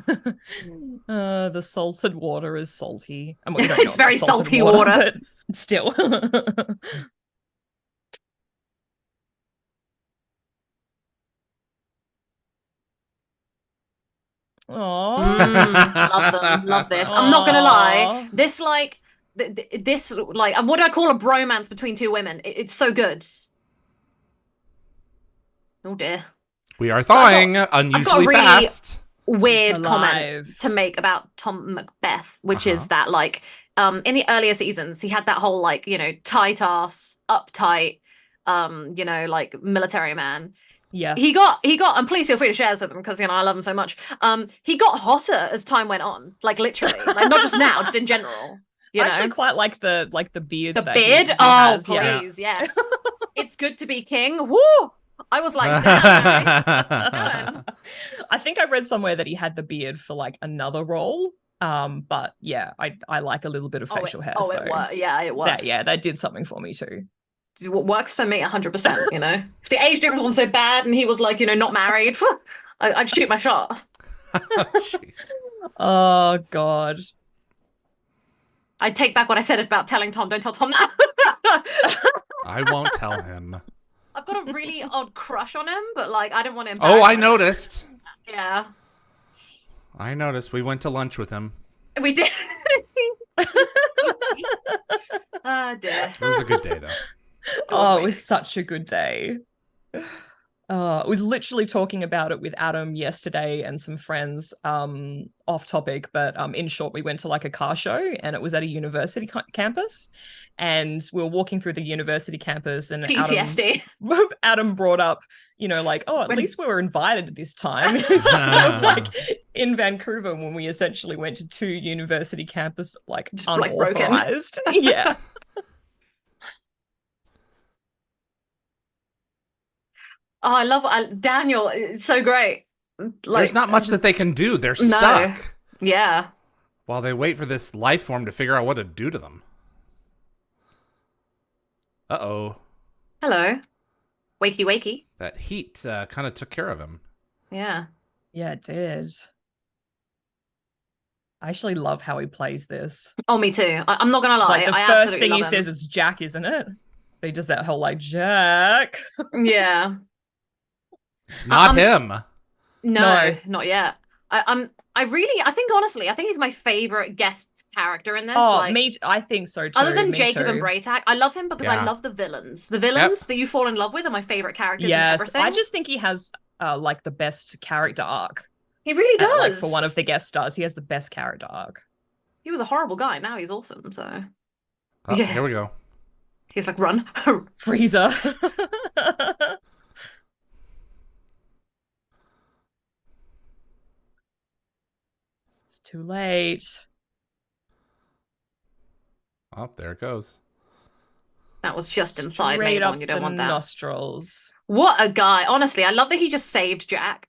The salted water is salty. I mean, we don't know It's very salted salty water. But still. Love them. Love this. I'm not gonna lie. This like what do I call a bromance between 2 women? It's so good. Oh dear. We are thawing unusually really fast. Weird comment to make about Tom Macbeth, which is that like in the earlier seasons, he had that whole like, tight ass, uptight, like military man. Yes. He got, and please feel free to share this with him because I love him so much. He got hotter as time went on, like literally, like not just now, just in general. I actually quite like the beard. The that beard? he Oh, has. please, yes. It's good to be king. Woo! I was like, damn, I think I read somewhere that he had the beard for like another role. But yeah, I like a little bit of facial hair. Oh, it works. Yeah, it works. That did something for me too. It works for me 100%. If the age difference wasn't so bad and he was like, not married, I'd shoot my shot. Jeez. Oh God. I take back what I said about telling Tom. Don't tell Tom that. I won't tell him. I've got a really odd crush on him, but like I don't want to. Oh, I noticed. Yeah. I noticed. We went to lunch with him. We did. Oh dear. It was a good day, though. It was such a good day. I was literally talking about it with Adam yesterday and some friends, off topic, but in short, we went to like a car show and it was at a university campus, and we were walking through the university campus, and PTSD. Adam brought up, like, at least we were invited this time. Like in Vancouver when we essentially went to 2 university campus, like unauthorized. Like yeah. Oh, I love Daniel. It's so great. There's not much that they can do. They're stuck. Yeah. While they wait for this life form to figure out what to do to them. Uh-oh. Hello. Wakey, wakey. That heat kind of took care of him. Yeah. Yeah, it did. I actually love how he plays this. Oh, me too. I'm not gonna lie. It's like the first thing he says, it's Jack, isn't it? But he does that whole like Jack. Yeah. It's not him. No, not yet. I think honestly, I think he's my favorite guest character in this. Oh, I think so too. Other than Jacob and Braytak, I love him because I love the villains. The villains that you fall in love with are my favorite characters in everything. I just think he has like the best character arc. He really does. Like for one of the guest stars, he has the best character arc. He was a horrible guy. Now he's awesome. So here we go. He's like, run. Freezer. It's too late. Oh, there it goes. That was just inside Mabel, you don't want that. Nostrils. What a guy. Honestly, I love that he just saved Jack.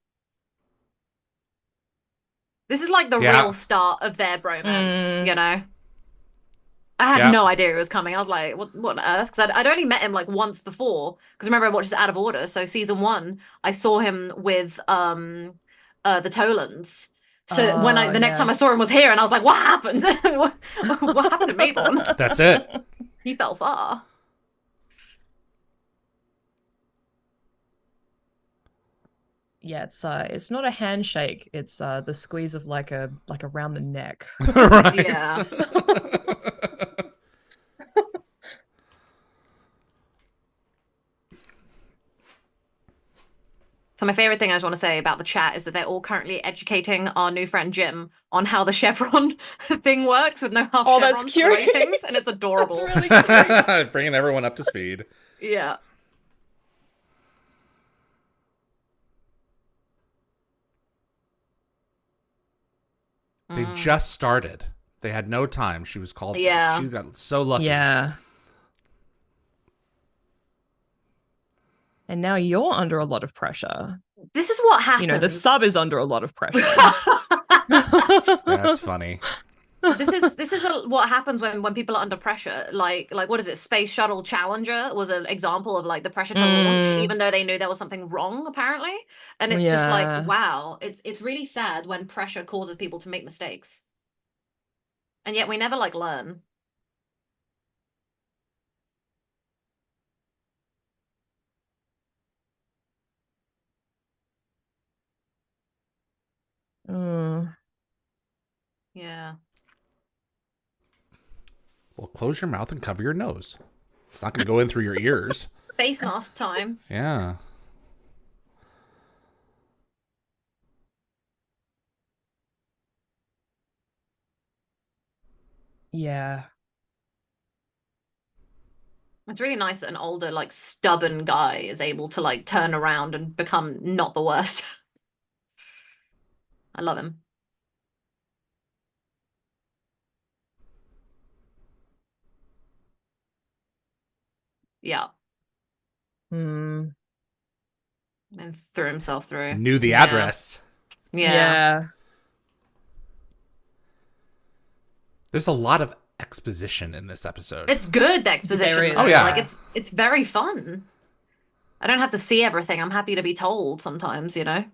This is like the real start of their bromance, I had no idea it was coming. I was like, what on earth? Because I'd only met him like once before. Because remember, I watched Out of Order. So season 1, I saw him with the Tolans. So when the next time I saw him was here, and I was like, what happened? what happened to Mabel? That's it. He fell far. Yeah, it's not a handshake. It's the squeeze of like around the neck. Right. Yeah. So my favorite thing I just want to say about the chat is that they're all currently educating our new friend Jim on how the chevron thing works with no half chevrons for ratings, and it's adorable. That's really cute. Bringing everyone up to speed. Yeah. They just started. They had no time. She was called. Yeah. She got so lucky. Yeah. And now you're under a lot of pressure. This is what happens. The sub is under a lot of pressure. That's funny. This is what happens when people are under pressure. Like what is it? Space Shuttle Challenger was an example of like the pressure to launch, even though they knew there was something wrong apparently. And it's just like, wow, it's really sad when pressure causes people to make mistakes, and yet we never like learn. Yeah. Well, close your mouth and cover your nose. It's not going to go in through your ears. Face mask time. Yeah. Yeah. It's really nice that an older, like, stubborn guy is able to, like, turn around and become not the worst. I love him. Yeah. Hmm. And threw himself through. Knew the Yeah. address. Yeah. There's a lot of exposition in this episode. It's good, the exposition. There is. Though. Oh, yeah. Like, it's very fun. I don't have to see everything. I'm happy to be told sometimes, you know?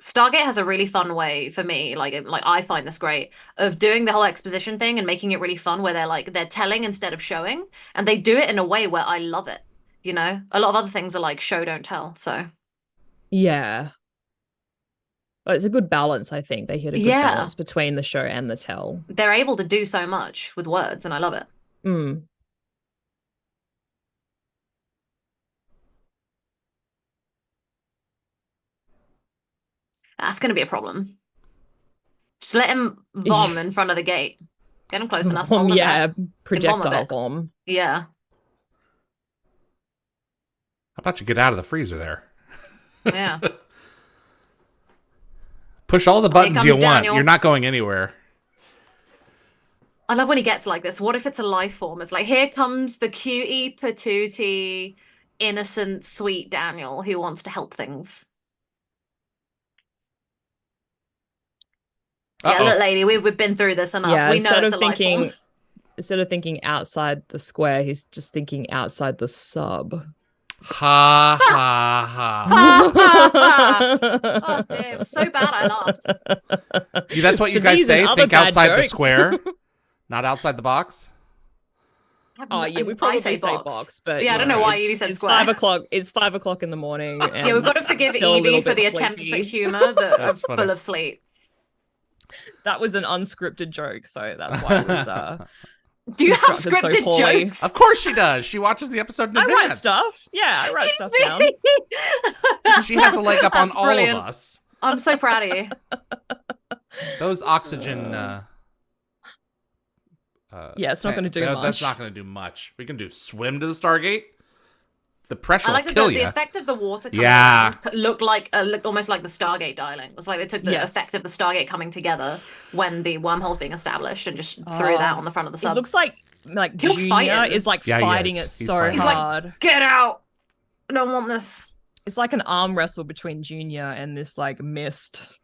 Stargate has a really fun way for me, like I find this great, of doing the whole exposition thing and making it really fun where they're telling instead of showing, and they do it in a way where I love it, you know? A lot of other things are like show don't tell, so Yeah. Well, it's a good balance, I think. They hit a good balance between the show and the tell. They're able to do so much with words and I love it. Mm. That's going to be a problem. Just let him vom in front of the gate. Get him close enough. Hold him back. Projectile bomb. Yeah. How about you get out of the freezer there? Yeah. Push all the buttons you want. Daniel. You're not going anywhere. I love when he gets like this. What if it's a life form? It's like, here comes the cutie patootie, innocent, sweet Daniel who wants to help things. Yeah, look, lady, we've been through this enough. Yeah, we know it's a life form. Instead of thinking outside the square, he's just thinking outside the sub. Ha ha ha. Oh, dear. It was so bad I laughed. Yeah, that's what you guys say? Think outside the square, not outside the box? Oh, yeah, we probably say box. But yeah, I don't know why Yvie said square. 5 o'clock. It's 5 o'clock in the morning. And yeah, we've got to forgive Yvie for the attempts at humor that are full of sleep. That was an unscripted joke, so that's why it was... Do you have scripted jokes? Of course she does. She watches the episode in advance. I write stuff. Yeah, I write stuff down. She has a leg up on all of us. I'm so proud of you. Those oxygen... yeah, it's not going to do much. That's not going to do much. We can do swim to the Stargate. The pressure will kill you. The effect of the water coming looked like almost like the Stargate dialing. It was like they took the effect of the Stargate coming together when the wormhole's being established and just threw that on the front of the sub. It looks like Junior is like fighting it so hard. He's like, get out! I don't want this. It's like an arm wrestle between Junior and this like mist.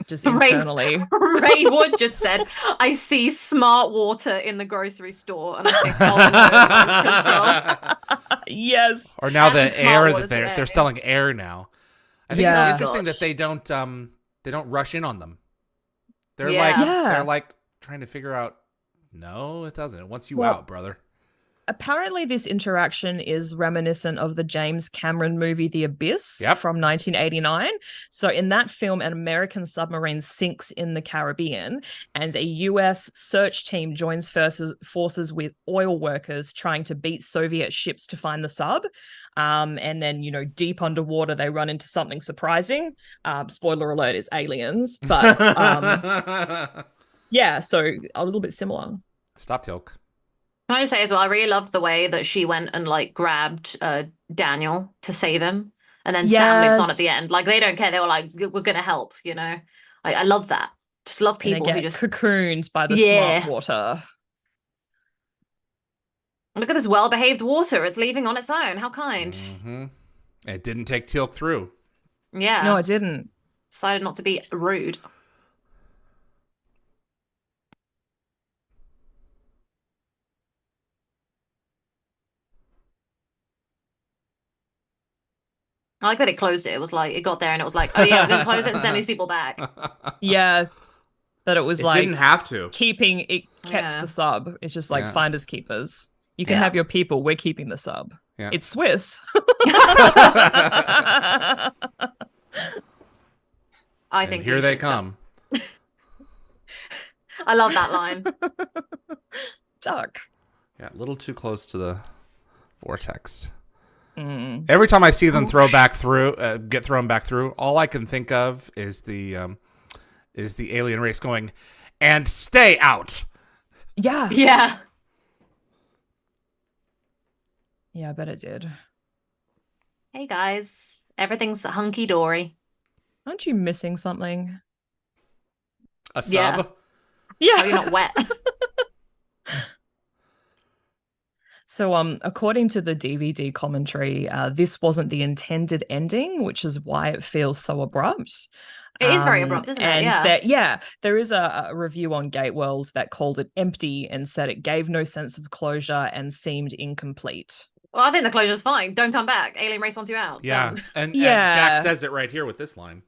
Just internally. Ray Wood just said, I see smart water in the grocery store and I think control. Yes. Or now the air that they're selling air now. I think it's interesting that they don't rush in on them. They're like trying to figure out, no, it doesn't. It wants you out, brother. Apparently, this interaction is reminiscent of the James Cameron movie The Abyss from 1989. So in that film, an American submarine sinks in the Caribbean and a US search team joins forces with oil workers trying to beat Soviet ships to find the sub. And then, deep underwater, they run into something surprising. Spoiler alert, it's aliens. But yeah, so a little bit similar. Stop, Tilk. Can I just say as well, I really loved the way that she went and like grabbed Daniel to save him, and then Sam looks on at the end. Like they don't care. They were like, "We're gonna help," I love that. Just love people who just cocooned by the smart water. Look at this well-behaved water. It's leaving on its own. How kind. Mm-hmm. It didn't take Teal'c through. Yeah. No, it didn't. Decided not to be rude. I like that it closed it. It was like, it got there and it was like, oh yeah, we're going to close it and send these people back. Yes. That it was didn't have to. It kept the sub. It's just like finders keepers. You can have your people. We're keeping the sub. Yeah. It's Swiss. I think here they come. I love that line. Duck. Yeah, a little too close to the vortex. Every time I see them get thrown back through, all I can think of is the alien race going, and stay out. Yeah. Yeah. Yeah, I bet it did. Hey guys, everything's hunky dory. Aren't you missing something? A sub? Yeah. Yeah. How you're not wet. So, according to the DVD commentary, this wasn't the intended ending, which is why it feels so abrupt. It is very abrupt, isn't it? And there is a review on Gateworld that called it empty and said it gave no sense of closure and seemed incomplete. Well, I think the closure's fine. Don't come back. Alien race wants you out. Yeah. Done. And Jack says it right here with this line.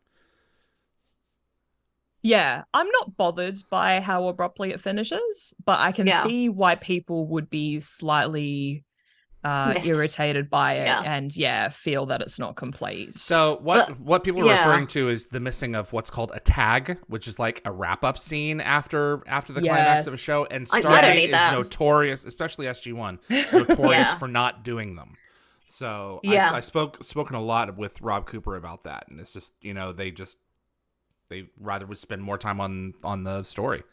Yeah, I'm not bothered by how abruptly it finishes, but I can see why people would be slightly irritated by it and feel that it's not complete. So what people are referring to is the missing of what's called a tag, which is like a wrap-up scene after the climax of a show. And Stargate is notorious, especially SG-1, is notorious for not doing them. So I've spoken a lot with Rob Cooper about that, and it's just, they rather would spend more time on the story.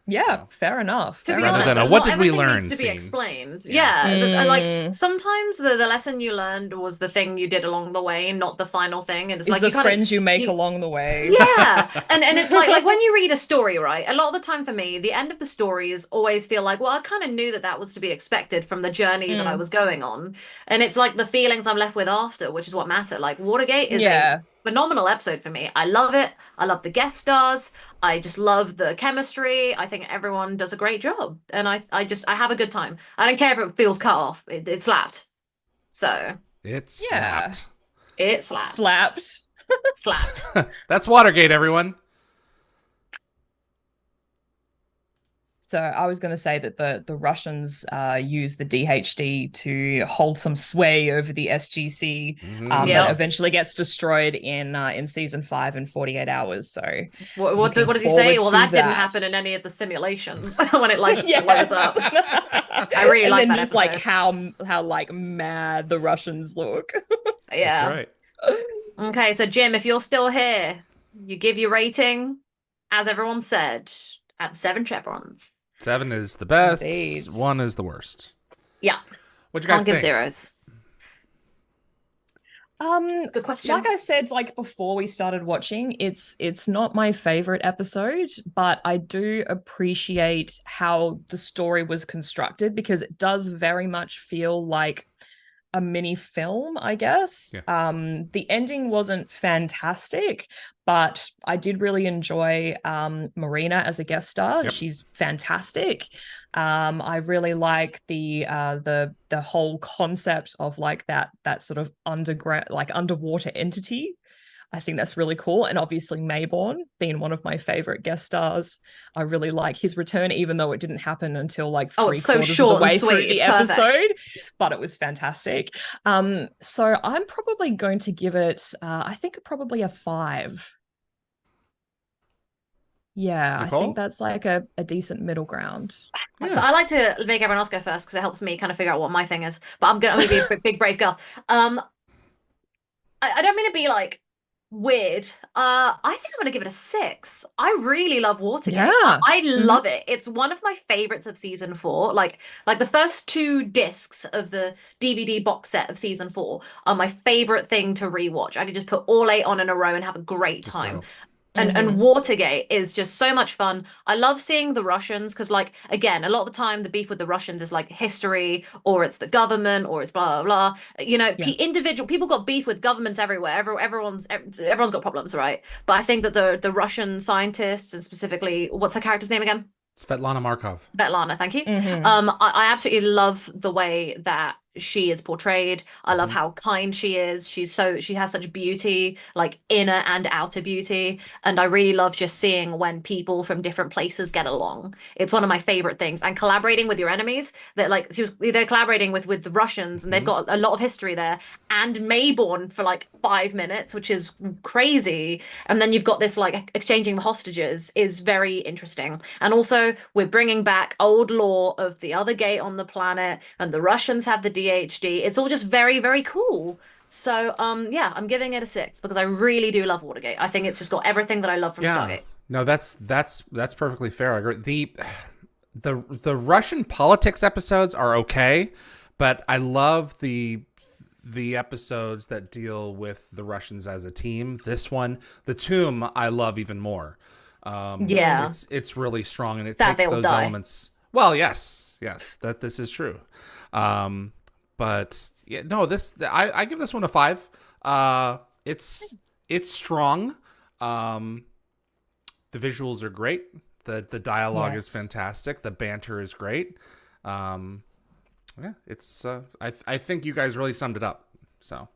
Yeah, fair enough. To be honest, what did we learn? Needs to be explained. Like sometimes the lesson you learned was the thing you did along the way, not the final thing. And it's like the friends you make along the way. Yeah, and it's like when you read a story, right? A lot of the time for me, the end of the stories always feel like, well, I kind of knew that was to be expected from the journey that I was going on, and it's like the feelings I'm left with after, which is what matter. Like Watergate is a phenomenal episode for me. I love it. I love the guest stars. I just love the chemistry. I think everyone does a great job, and I have a good time. I don't care if it feels cut off. It slapped. So it slapped. It slapped. Slapped. That's Watergate, everyone. So I was going to say that the Russians used the DHD to hold some sway over the SGC that eventually gets destroyed in season 5 in 4 hours. So what does he say? Well, that didn't happen in any of the simulations when it blows up. I really like that episode. Like how like mad the Russians look. Yeah. That's right. Okay, so Jim, if you're still here, you give your rating, as everyone said, at 7 chevrons. 7 is the best. Indeed. 1 is the worst. Yeah. What you guys think? Can't give zeros. Good question. Like I said, like before we started watching, it's not my favorite episode, but I do appreciate how the story was constructed because it does very much feel like a mini film, I guess. Yeah. The ending wasn't fantastic, but I did really enjoy Marina as a guest star. Yep. She's fantastic. I really like the whole concept of like that sort of underground, like underwater entity. I think that's really cool. And obviously Mayborn being one of my favorite guest stars. I really like his return, even though it didn't happen until like 3/4 of the way through the episode. But it was fantastic. So I'm probably going to give it, I think probably a 5. Yeah, Nicole? I think that's like a decent middle ground. Yeah. So I like to make everyone else go first because it helps me kind of figure out what my thing is. But I'm gonna be a big brave girl. I don't mean to be like weird. I think I'm gonna give it a 6. I really love Watergate. Yeah. I love it. It's one of my favorites of season 4. Like the first 2 discs of the DVD box set of season 4 are my favorite thing to rewatch. I could just put all 8 on in a row and have a great time. And Watergate is just so much fun. I love seeing the Russians because, like, again, a lot of the time the beef with the Russians is like history, or it's the government, or it's blah blah blah. You know, individual people got beef with governments everywhere. Everyone's got problems, right? But I think that the Russian scientists, and specifically, what's her character's name again? Svetlana Markov. Svetlana, thank you. I absolutely love the way that she is portrayed. I love how kind she is. She has such beauty, like inner and outer beauty. And I really love just seeing when people from different places get along. It's one of my favorite things. And collaborating with your enemies, that like they're collaborating with the Russians, and they've got a lot of history there. And Mayborn for like 5 minutes, which is crazy. And then you've got this like exchanging the hostages is very interesting. And also we're bringing back old lore of the other gate on the planet, and the Russians have the ADHD. It's all just very, very cool. So, yeah, I'm giving it a 6 because I really do love Watergate. I think it's just got everything that I love from Stargate. No, that's perfectly fair. I agree. The Russian politics episodes are okay, but I love the episodes that deal with the Russians as a team. This one, The Tomb, I love even more. It's really strong, and it takes those elements. Well, yes, that this is true. But yeah, no, I give this one a 5. It's strong. The visuals are great. The dialogue is fantastic. The banter is great. Yeah, it's. I think you guys really summed it up. So,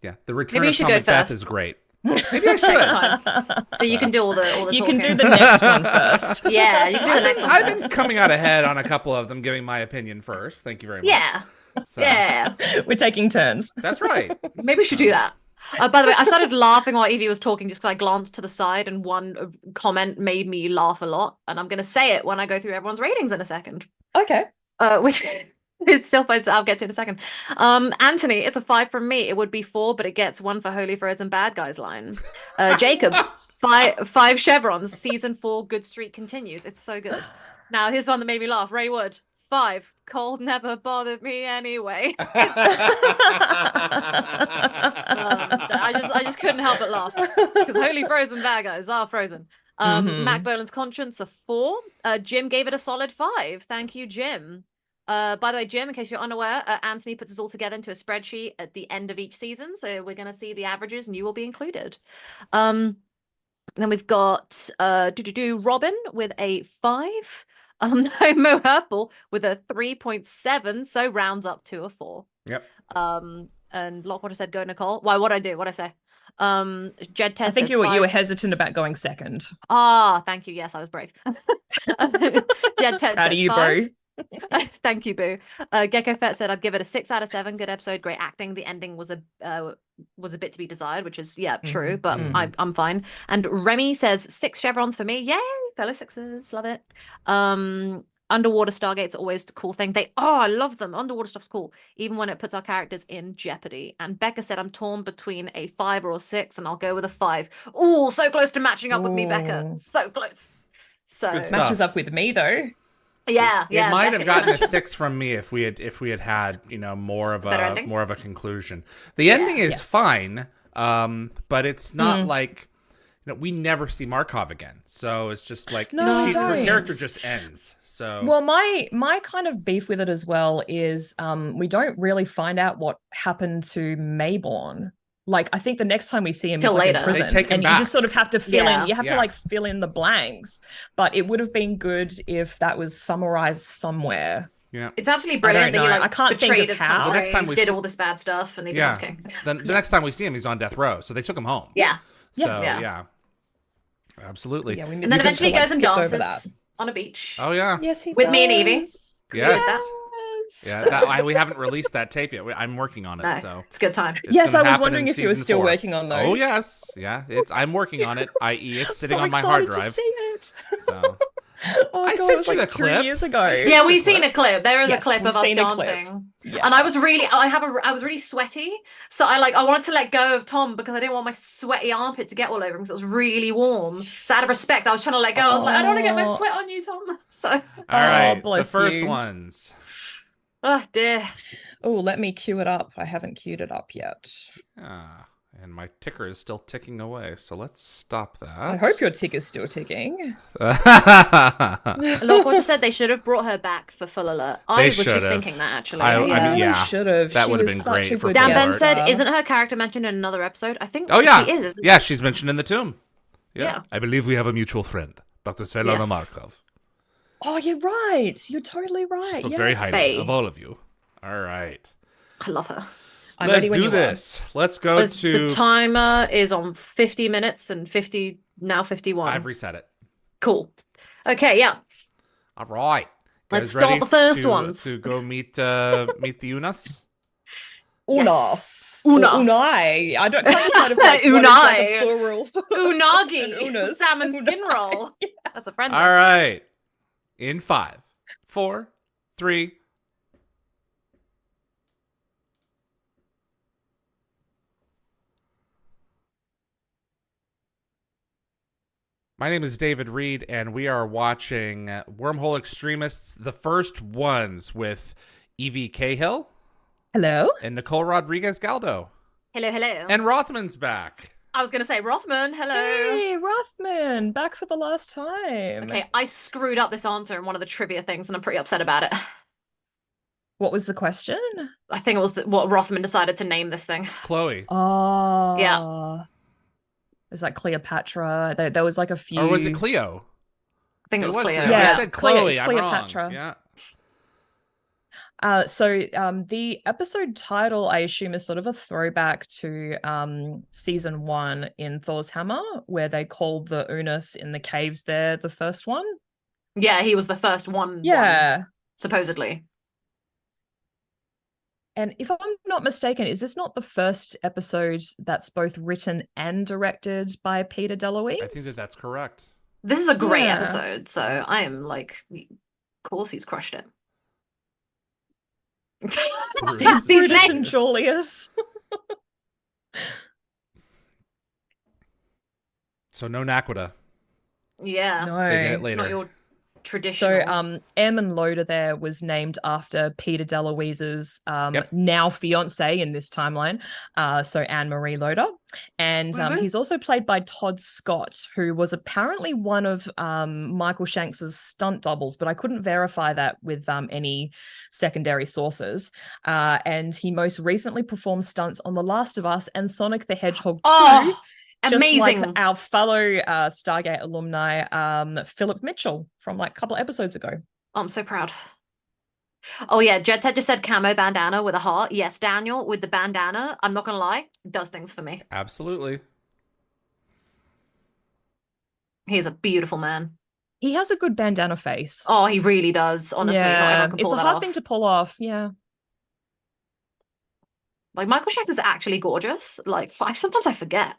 yeah, the return of Tom Macbeth is great. Maybe I should. Next time. So you can do all the You talking. can do the next one first. Yeah, you can do the next one I've first. been coming out ahead on a couple of them, giving my opinion first. Thank you very much. Yeah. So, Yeah. We're taking turns. that's right. Maybe we should do that. By the way, I started laughing while Yvie was talking just because I glanced to the side and one comment made me laugh a lot. And I'm going to say it when I go through everyone's ratings in a second. Okay. Which it's still fun, so I'll get to it in a second. Anthony, it's a 5 from me. It would be 4, but it gets 1 for Holy Frozen Bad Guys line. Jacob, 5 chevrons. Season 4, good streak continues. It's so good. Now, here's one that made me laugh. Ray Wood, 5. Cold never bothered me anyway. I just couldn't help but laugh because Holy Frozen Bad Guys are frozen. Mac Bolan's Conscience, a 4. Jim gave it a solid 5. Thank you, Jim. By the way, Jim, in case you're unaware, Anthony puts us all together into a spreadsheet at the end of each season, so we're going to see the averages, and you will be included. Then we've got Robin with a 5. Mo Purple with a 3.7, so rounds up to a 4. Yep. And Lockwater said, "Go Nicole." Why? What'd I do? What'd I say? Jed Ted. I think says you 5. were hesitant about going second. Ah, thank you. Yes, I was brave. Jed Ted How says do you, 5. bro? Thank you, Boo. Gecko Fett said I'd give it a 6 out of 7. Good episode, great acting. The ending was a bit to be desired, which is true, but I'm fine. And Remy says 6 chevrons for me. Yay, fellow sixes, love it. Underwater Stargate's always the cool thing. I love them. Underwater stuff's cool, even when it puts our characters in jeopardy. And Becca said I'm torn between a 5 or a 6, and I'll go with a 5. Oh, so close to matching up with me, Becca. So close. So good stuff. Matches up with me though. Yeah, It might Becca, have gotten a 6 from me if we had more of a conclusion. The ending is fine, but it's not like we never see Markov again. So it's just like her character just ends. So well, my kind of beef with it as well is we don't really find out what happened to Mayborn. Like, I think the next time we see him, Till he's like later. in prison, They take him and back. you just sort of have to fill in. You have to Yeah. like fill in the blanks. But it would have been good if that was summarized somewhere. yeah. It's absolutely brilliant that don't he know. like I can't think betrayed of his how. country, The next time we did see- all this bad stuff, and he Yeah. becomes king. The next time we see him, he's on death row. So they took him home. Yeah. So Yeah. yeah. Absolutely. Yeah, we And then eventually like, goes and skipped over dances on a beach. Oh yeah. Yes, he With me and Yvie. does. Yes. Yes. Yeah. We haven't released that tape yet. I'm working on it. No, So it's a good time. it's Yes, gonna I was happen wondering in if you were season still 4. working on those. Oh yes. Yeah. I'm working on it. I.e., it's sitting So on my hard excited drive. to see it. So Oh, I God, sent it was you like the 2 clip. years ago. I sent Yeah, you we've the seen a clip. There is a Yes, clip of we've us seen a clip. dancing. Yeah. And I was really sweaty. So I wanted to let go of Tom because I didn't want my sweaty armpit to get all over him because it was really warm. So out of respect, I was trying to let go. I was like, I don't want to get my sweat on you, Tom. So All right. The bless first you. ones. oh dear. Oh, let me cue it up. I haven't queued it up yet. And my ticker is still ticking away, so let's stop that. I hope your tick is still ticking. Lockwater just said they should have brought her back for Full Alert. I They was just should've. thinking that actually. I mean, yeah. should have. That would have been great for Dan Full Ben Alert. said, isn't her character mentioned in another episode? I think Oh yeah. she is. Isn't Yeah, she's mentioned in the tomb. Yeah. I believe we have a mutual friend, Dr. Svetlana Yes. Markov. Oh, you're right. You're totally right. Spoke Yes. very highly Hey. of all of you. All right. I love her. I'm Let's ready when do you this. Let's go Because to... the timer is on 50 minutes and 51. I've reset it. Cool. Okay, yeah. All right. Let's Guys start ready the first to, ones. to go meet the Unas? Unas. Unas. Or Unai. I don't can't decide if like, what is like a Unai. plural. for- Unagi. And unas. Salmon skin Unai. roll. That's a friend. All right. In 5, 4, 3. My name is David Reed, and we are watching Wormhole Extremists, the first ones with Yvie Cahill. Hello. And Nicole Rodriguez-Galdo. Hello, hello. And Rothman's back. I was going to say, Rothman, hello. Hey, Rothman, back for the last time. Okay, I screwed up this answer in one of the trivia things, and I'm pretty upset about it. What was the question? I think it was what Rothman decided to name this thing. Chloe. Oh. Yeah. There's like Cleopatra. There was like a few. Or was it Cleo? I think it was Cleo. Yeah, I said Chloe. It's I'm Cleopatra. wrong. Yeah. The episode title, I assume, is sort of a throwback to season 1 in Thor's Hammer, where they called the Unus in the caves there the first one. Yeah, he was the first one. Yeah. Supposedly. And if I'm not mistaken, is this not the first episode that's both written and directed by Peter DeLuise? I think that's correct. This is a great episode, so I am like, of course he's crushed it. These names. And Julius. So no Naquita. Yeah. No. They get it later. It's not your traditional. So Eamon Loder there was named after Peter DeLuise's now fiance in this timeline, so Anne-Marie Loder. And he's also played by Todd Scott, who was apparently one of Michael Shanks's stunt doubles, but I couldn't verify that with any secondary sources. And he most recently performed stunts on The Last of Us and Sonic the Hedgehog 2. Amazing. Just like our fellow Stargate alumni, Philip Mitchell, from like a couple of episodes ago. I'm so proud. Oh yeah, Jed Ted just said camo bandana with a heart. Yes, Daniel with the bandana, I'm not gonna lie, does things for me. Absolutely. He's a beautiful man. He has a good bandana face. Oh, he really does. Honestly, not everyone can pull it's a that hard off. thing to pull off. Yeah. Like Michael Shanks is actually gorgeous. Like sometimes I forget.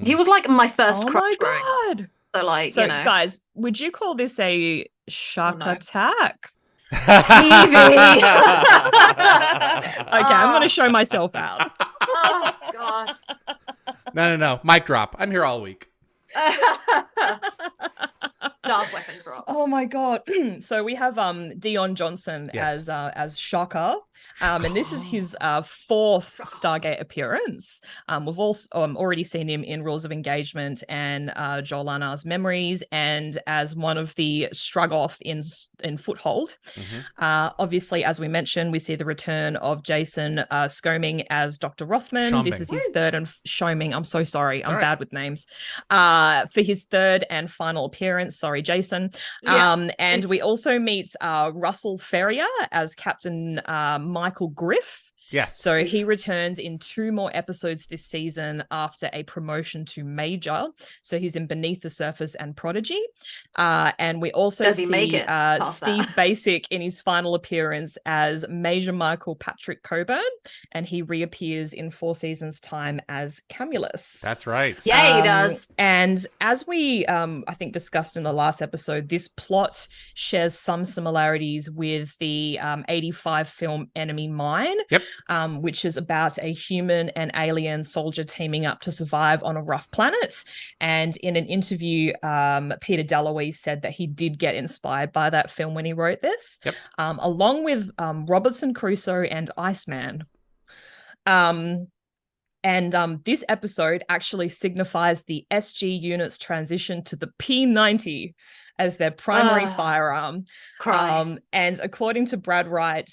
He was like my first crush. Oh my god! So like, so you know, guys, would you call this a shark attack? Yvie. Okay, I'm gonna show myself out. Oh god. No. Mic drop. I'm here all week. Dark weapon drop. Oh my god! So we have Dion Johnson as Shocker, and this is his 4th Stargate appearance. We've also already seen him in Rules of Engagement and Joel Larnar's Memories, and as one of the Struggoth in Foothold. Obviously, as we mentioned, we see the return of Jason Scoming as Dr. Rothman. Schombing. This is his third and Schoeming. I'm so sorry. I'm bad with names. For his third and final appearance. Sorry, Jason. And we also meet Russell Ferrier as Captain Michael Griff. Yes. So he returns in 2 more episodes this season after a promotion to Major. So he's in Beneath the Surface and Prodigy. And we also see Steve Basic in his final appearance as Major Michael Patrick Coburn. And he reappears in 4 seasons' time as Camulus. That's right. Yeah, he does. And as we, I think, discussed in the last episode, this plot shares some similarities with the 85 film Enemy Mine. Yep. Which is about a human and alien soldier teaming up to survive on a rough planet. And in an interview, Peter DeLuise said that he did get inspired by that film when he wrote this, along with Robinson Crusoe and Iceman. And this episode actually signifies the SG unit's transition to the P90 as their primary firearm. And according to Brad Wright,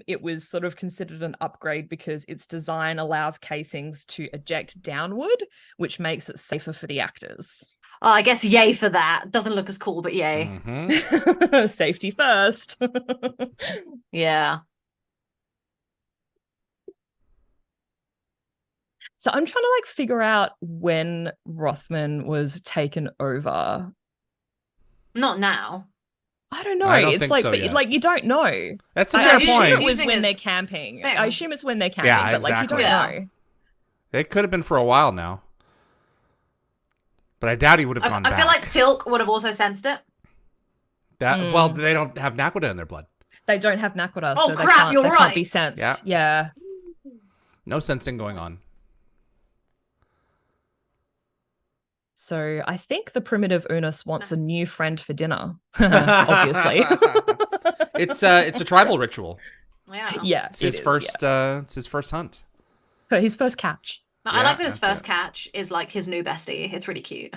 it was sort of considered an upgrade because its design allows casings to eject downward, which makes it safer for the actors. I guess yay for that. Doesn't look as cool, but yay. Safety first. Yeah. So I'm trying to figure out when Rothman was taken over. Not now. I don't know. I don't it's think like, so yet. like you don't know. That's a fair I point. assume it was when they're camping. I assume it's when they're camping, but exactly. you don't know. It could have been for a while now, but I doubt he would have gone back. I feel like Tilk would have also sensed it. Well, they don't have Naquita in their blood. They don't have Naquita, oh, so crap, they can't be right. sensed. Yeah. Yeah. No sensing going on. So I think the primitive Unus wants a new friend for dinner. Obviously. It's a tribal ritual. Yeah. Yeah. It's his first it's his first hunt. So his first catch. I like that his first catch is like his new bestie. It's really cute.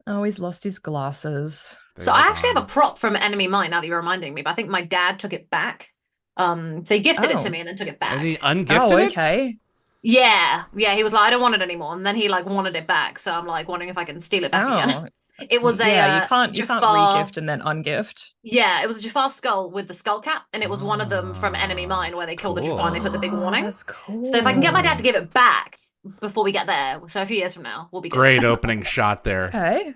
Oh, he's lost his glasses. So I actually have a prop from Enemy Mine now that you're reminding me, but I think my dad took it back. So he gifted it to me and then took it back. And he ungifted it? Okay. Yeah. He was like, I don't want it anymore. And then he like wanted it back. So I'm like wondering if I can steal it back again. It was you can't re-gift and then ungift. Yeah, it was a Jafar skull with the skull cap, and it was one of them from Enemy Mine where they killed the Jafar and they put the big warning. That's cool. So if I can get my dad to give it back before we get there, so a few years from now, we'll be good. Great opening shot there. Okay.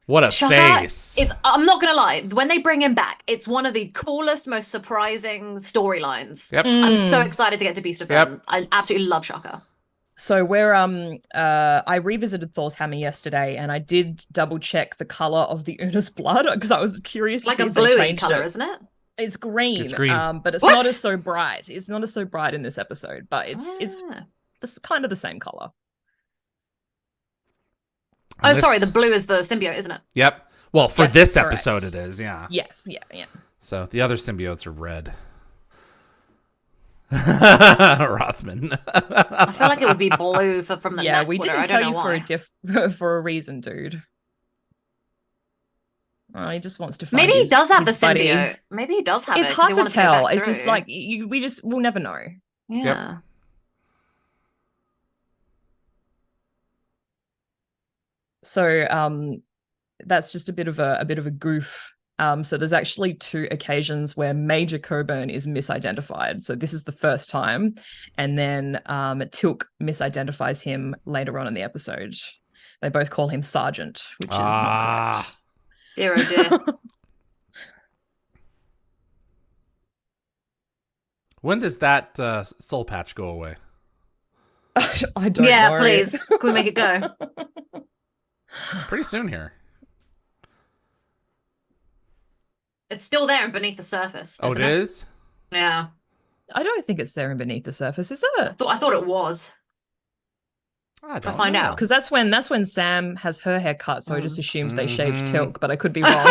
What a face. I'm not going to lie. When they bring him back, it's one of the coolest, most surprising storylines. Yep. I'm so excited to get to Beast of Burden. I absolutely love Shaka. So I revisited Thor's hammer yesterday, and I did double check the color of the Unus blood because I was curious to see if they changed it. Like a bluey color, isn't it? It's green. It's green. But it's not as so bright. It's not as so bright in this episode, but it's kind of the same color. Oh, sorry, the blue is the symbiote, isn't it? Yep. Well, for this episode it is, yeah. Yes, yeah. So the other symbiotes are red. Rothman. I feel like it would be blue from the neck. We didn't tell you for a reason, dude. He just wants to find Maybe he does have the buddy. symbiote. Maybe he does have it. It's hard to tell. It's just like we'll never know. Yeah. Yep. So that's just a bit of a goof. So there's actually 2 occasions where Major Coburn is misidentified. So this is the first time, and then Tilk misidentifies him later on in the episode. They both call him Sergeant, which is not correct. Dear oh dear. When does that soul patch go away? I don't know. Yeah, please. Can we make it go? Pretty soon here. It's still there and beneath the surface. Oh, it is? Yeah. I don't think it's there and beneath the surface, is it? I thought it was. I'll find out. Because that's when Sam has her hair cut, so I just assumes they shaved Tilk, but I could be wrong.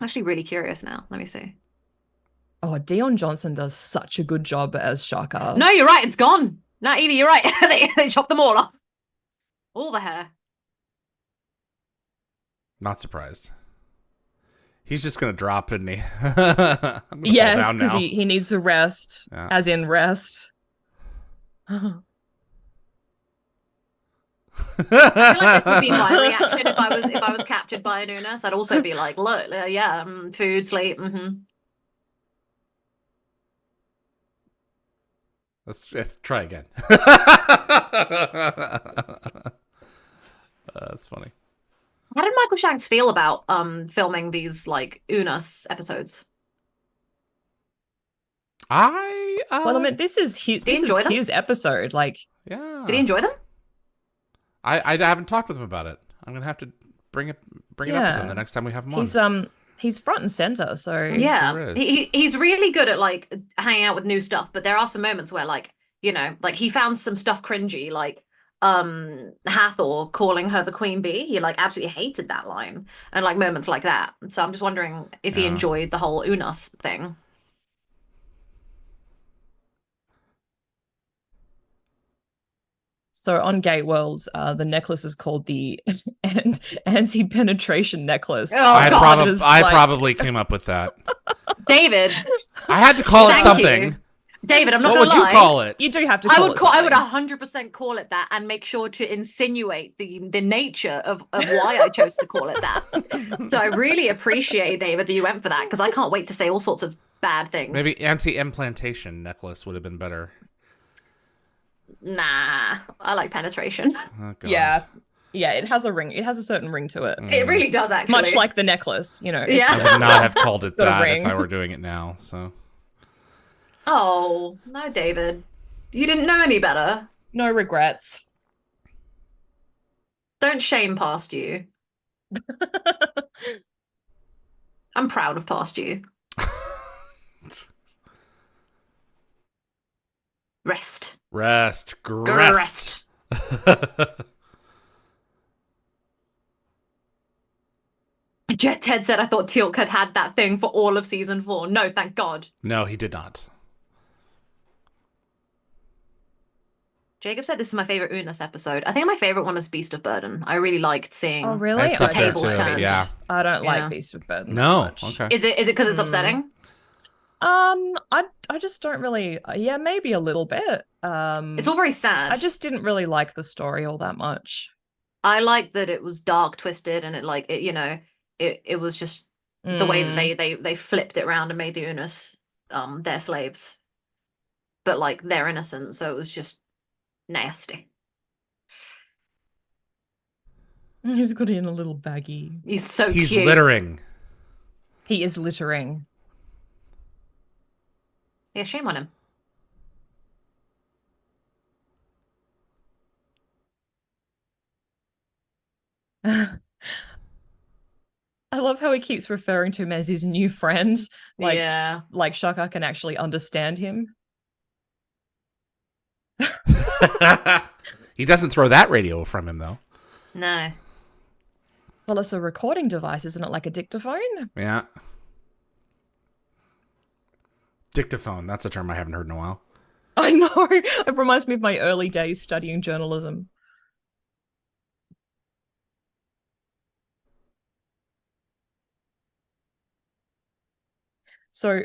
Actually really curious now. Let me see. Oh, Dion Johnson does such a good job as Shaka. No, you're right. It's gone. No, Yvie, you're right. they chopped them all off. All the hair. Not surprised. He's just going to drop, isn't he? Yes, because he needs to rest, as in rest. I feel like this would be my reaction if I was captured by an Unus. I'd also be like, look, food, sleep. Let's try again. That's funny. How did Michael Shanks feel about filming these like Unus episodes? Well, I mean, this is his episode. Like, yeah. Did he enjoy them? I haven't talked with him about it. I'm gonna have to bring it up with him the next time we have him on. He's front and center, so yeah, he's really good at like hanging out with new stuff. But there are some moments where like he found some stuff cringy, like Hathor calling her the queen bee. He like absolutely hated that line, and like moments like that. So I'm just wondering if he enjoyed the whole Unus thing. So on Gate Worlds, the necklace is called the anti-penetration necklace. Oh, I probably came up with that. David, I had to call it something. David, I'm not going to lie. What would you call it? You do have to call it something. I would 100% call it that and make sure to insinuate the nature of why I chose to call it that. So I really appreciate, David, that you went for that, because I can't wait to say all sorts of bad things. Maybe anti-implantation necklace would have been better. Nah, I like penetration. Oh, yeah, it has a ring. It has a certain ring to it. It really does, actually. Much like the necklace, Yeah. I would not have called it that if I were doing it now. So. Oh no, David, you didn't know any better. No regrets. Don't shame past you. I'm proud of past you. Rest. Rest. Grest. Jet Ted said, I thought Teal'c had that thing for all of season 4. No, thank God. No, he did not. Jacob said this is my favorite Unis episode. I think my favorite one is Beast of Burden. I really liked seeing really? the tables turned. Yeah. I don't like Beast of Burden. No. Much. Okay. Is it because it's upsetting? I just don't really. Yeah, maybe a little bit. It's all very sad. I just didn't really like the story all that much. I liked that it was dark, twisted, and it was just the way that they flipped it around and made the Unis their slaves, but like they're innocent, so it was just nasty. He's got it in a little baggie. He's so He's cute. littering. He is littering. Yeah, shame on him. I love how he keeps referring to him as his new friend. Like Shaka can actually understand him. He doesn't throw that radio from him, though. No. Well, it's a recording device, isn't it? Like a dictaphone? Yeah. Dictaphone. That's a term I haven't heard in a while. I know. It reminds me of my early days studying journalism. So,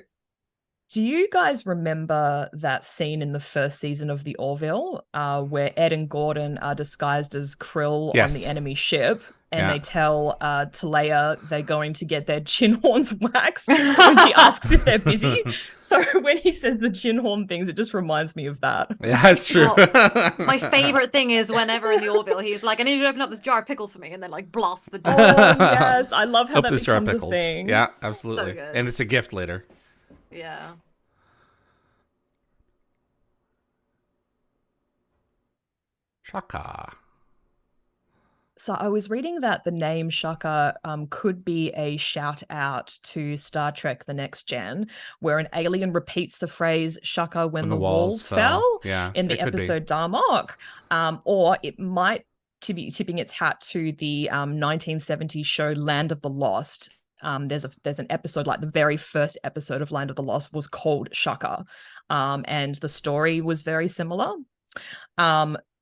do you guys remember that scene in the first season of The Orville where Ed and Gordon are disguised as Krill on the enemy ship and they tell Talea they're going to get their chin horns waxed when she asks if they're busy? So when he says the chin horn things, it just reminds me of that. Yeah, that's true. Well, my favorite thing is whenever in The Orville, he's like, I need you to open up this jar of pickles for me, and then like blasts the door. Oh, yes. I love how that this jar of becomes pickles. a thing. Yeah, absolutely. So good. And it's a gift later. Yeah. Shaka. So I was reading that the name Shaka could be a shout out to Star Trek The Next Gen, where an alien repeats the phrase Shaka when the walls fell in the episode Darmok. Or it might be tipping its hat to the 1970s show Land of the Lost. There's an episode, like the very first episode of Land of the Lost was called Shaka. And the story was very similar.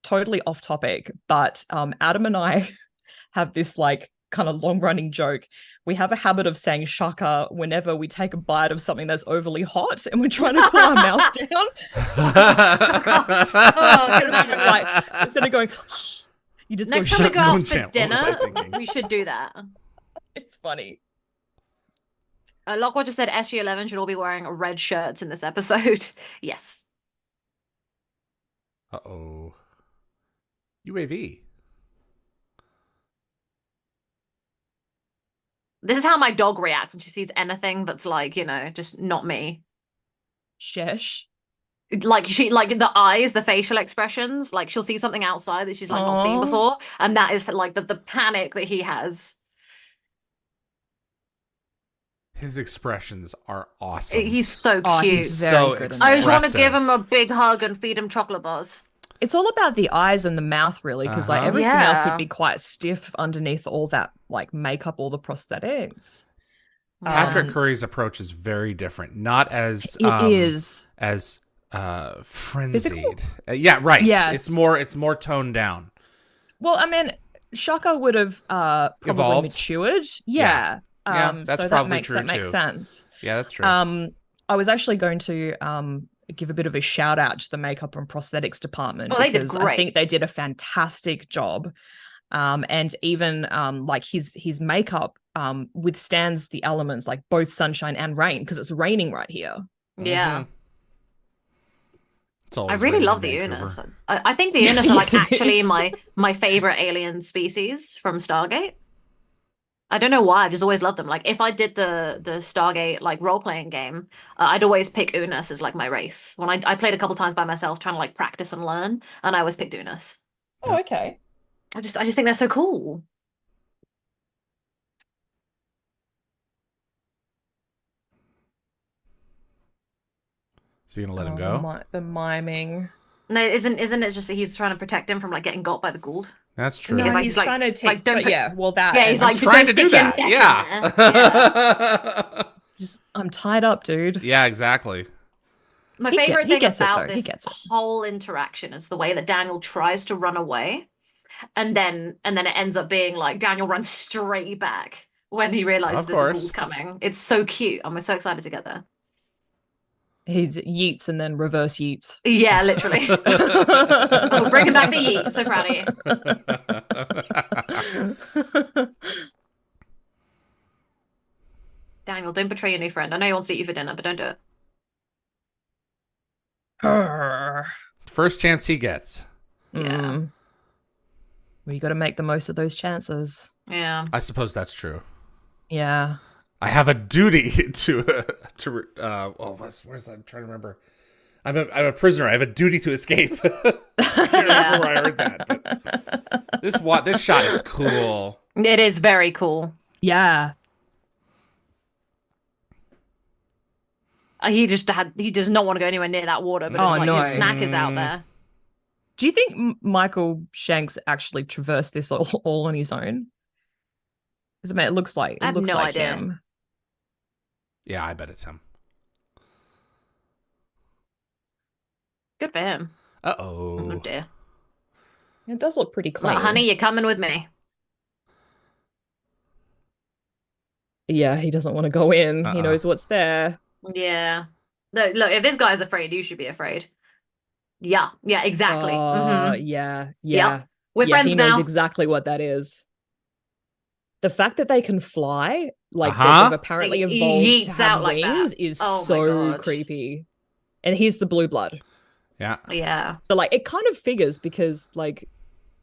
Totally off topic, but Adam and I have this like kind of long running joke. We have a habit of saying shaka whenever we take a bite of something that's overly hot and we're trying to cool our mouths down. Like, instead of going, you just next go, time we go out for Champ, dinner, we should do that. It's funny. Lockwatcher said SG-11 should all be wearing red shirts in this episode. Yes. Uh-oh. UAV. This is how my dog reacts when she sees anything that's like, just not me. Shesh. Like the eyes, the facial expressions, like she'll see something outside that she's like not seen before, and that is like the panic that he has. His expressions are awesome. He's so cute. He's very good. I just want to give him a big hug and feed him chocolate bars. It's all about the eyes and the mouth, really, because like everything else would be quite stiff underneath all that like makeup, all the prosthetics. Patrick Curry's approach is very different. Not as as frenzied. Yeah, right. Yes. It's more toned down. Well, I mean, Shaka would have probably evolved. Matured. Yeah. That's so probably that true too. makes sense. Yeah, that's true. I was actually going to give a bit of a shout out to the makeup and prosthetics department. Oh, they did because great. I think they did a fantastic job. And even like his makeup withstands the elements like both sunshine and rain because it's raining right here. Yeah. Mm-hmm. I really love the Unis. I think the Unis are like actually my favorite alien species from Stargate. I don't know why. I just always loved them. Like if I did the Stargate like role playing game, I'd always pick Unis as like my race. When I played a couple times by myself trying to like practice and learn, and I always picked Unis. Oh, okay. I just think they're so cool. So you're gonna let him go? The miming. No, isn't it just that he's trying to protect him from like getting got by the Gould? That's true. No, He's like- he's he's like- trying to it's like, take. don't put- Yeah, well, that. Yeah, he's and like, Trying to don't do stick your that. neck in Yeah. there. just, I'm tied up, dude. Yeah, exactly. My He favorite he thing gets it, about though. He this gets it. whole interaction is the way that Daniel tries to run away, and then it ends up being like Daniel runs straight back when he realizes Of there's a course. Gould coming. It's so cute, and we're so excited to get there. He's yeets and then reverse yeets. Yeah, literally. Oh, bringing back the yeet. I'm so proud of you. Daniel, don't betray your new friend. I know he wants to eat you for dinner, but don't do it. First chance he gets. Yeah. Well, you got to make the most of those chances. Yeah. I suppose that's true. Yeah. I have a duty to where's I'm trying to remember. I'm a prisoner. I have a duty to escape. I can't remember where I heard that. But this shot is cool. It is very cool. Yeah. He does not want to go anywhere near that water, but it's like his snack is out there. Do you think Michael Shanks actually traversed this all on his own? Because I mean, it looks like I have no idea. him. Yeah, I bet it's him. Good for him. Uh-oh. Oh dear. It does look pretty clean. Well, honey, you're coming with me. Yeah, he doesn't want to go in. Uh-uh. He knows what's there. Yeah. Look, if this guy's afraid, you should be afraid. Yeah, exactly. Yeah. Yep. We're friends he knows now. exactly what that is. The fact that they can fly, like they've apparently He evolved yeets to have out like that. wings, is Oh my so God. creepy. And he's the blue blood. Yeah. Yeah. So like it kind of figures because like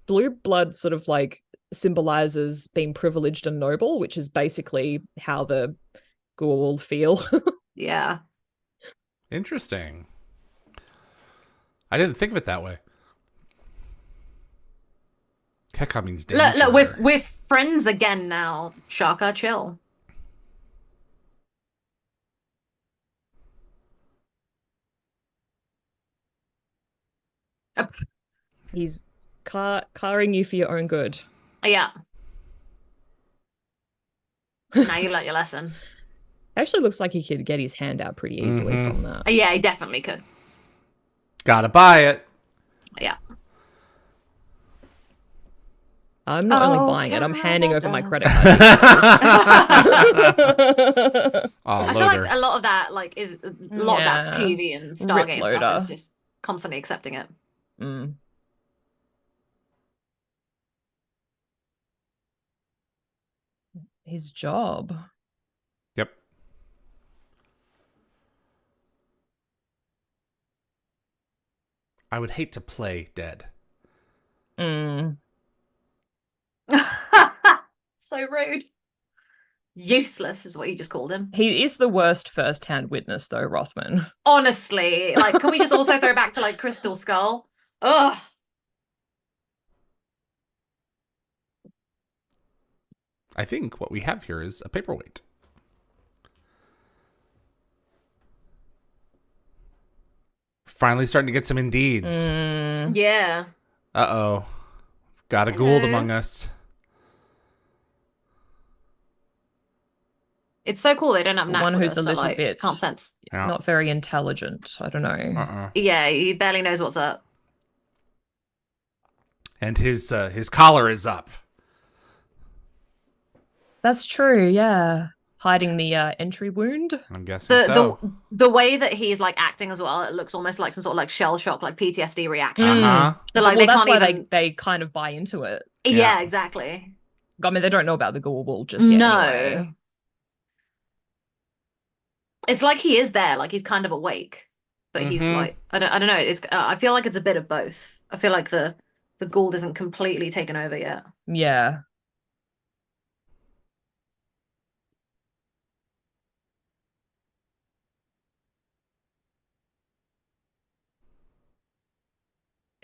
blue blood sort of like symbolizes being privileged and noble, which is basically how the Goa'uld feel. Yeah. Interesting. I didn't think of it that way. Keka means danger. Look, we're friends again now. Shaka, chill. He's carring you for your own good. Yeah. Now you learnt your lesson. Actually looks like he could get his hand out pretty easily from that. Yeah, he definitely could. Gotta buy it. Yeah. I'm not only buying it, I'm handing over my credit card. I feel like a lot of that, like, is a lot of that's TV and Stargate and stuff. It's just constantly accepting it. Mm. His job. Yep. I would hate to play dead. Mm. So rude. Useless is what you just called him. He is the worst first-hand witness, though, Rothman. Honestly, like, can we just also throw back to like Crystal Skull? Ugh. I think what we have here is a paperweight. Finally starting to get some indeeds. Mm. Yeah. Uh-oh. Got a Goa'uld among us. It's so cool they don't have Nat One with who's us, a little like, bit can't sense. Yeah. Not very intelligent. I don't know. Yeah, he barely knows what's up. And his collar is up. That's true, yeah. Hiding the entry wound. I'm guessing so. The way that he's like acting as well, it looks almost like some sort of like shell shock, like PTSD reaction. Uh-huh. So like Well, that's they why can't even. they kind of buy into it. Yeah, exactly. I mean, they don't know about the Goa'uld just yet. No. Anyway. It's like he is there, like he's kind of awake, but he's like I don't know. It's I feel like it's a bit of both. I feel like the Goa'uld isn't completely taken over yet. Yeah.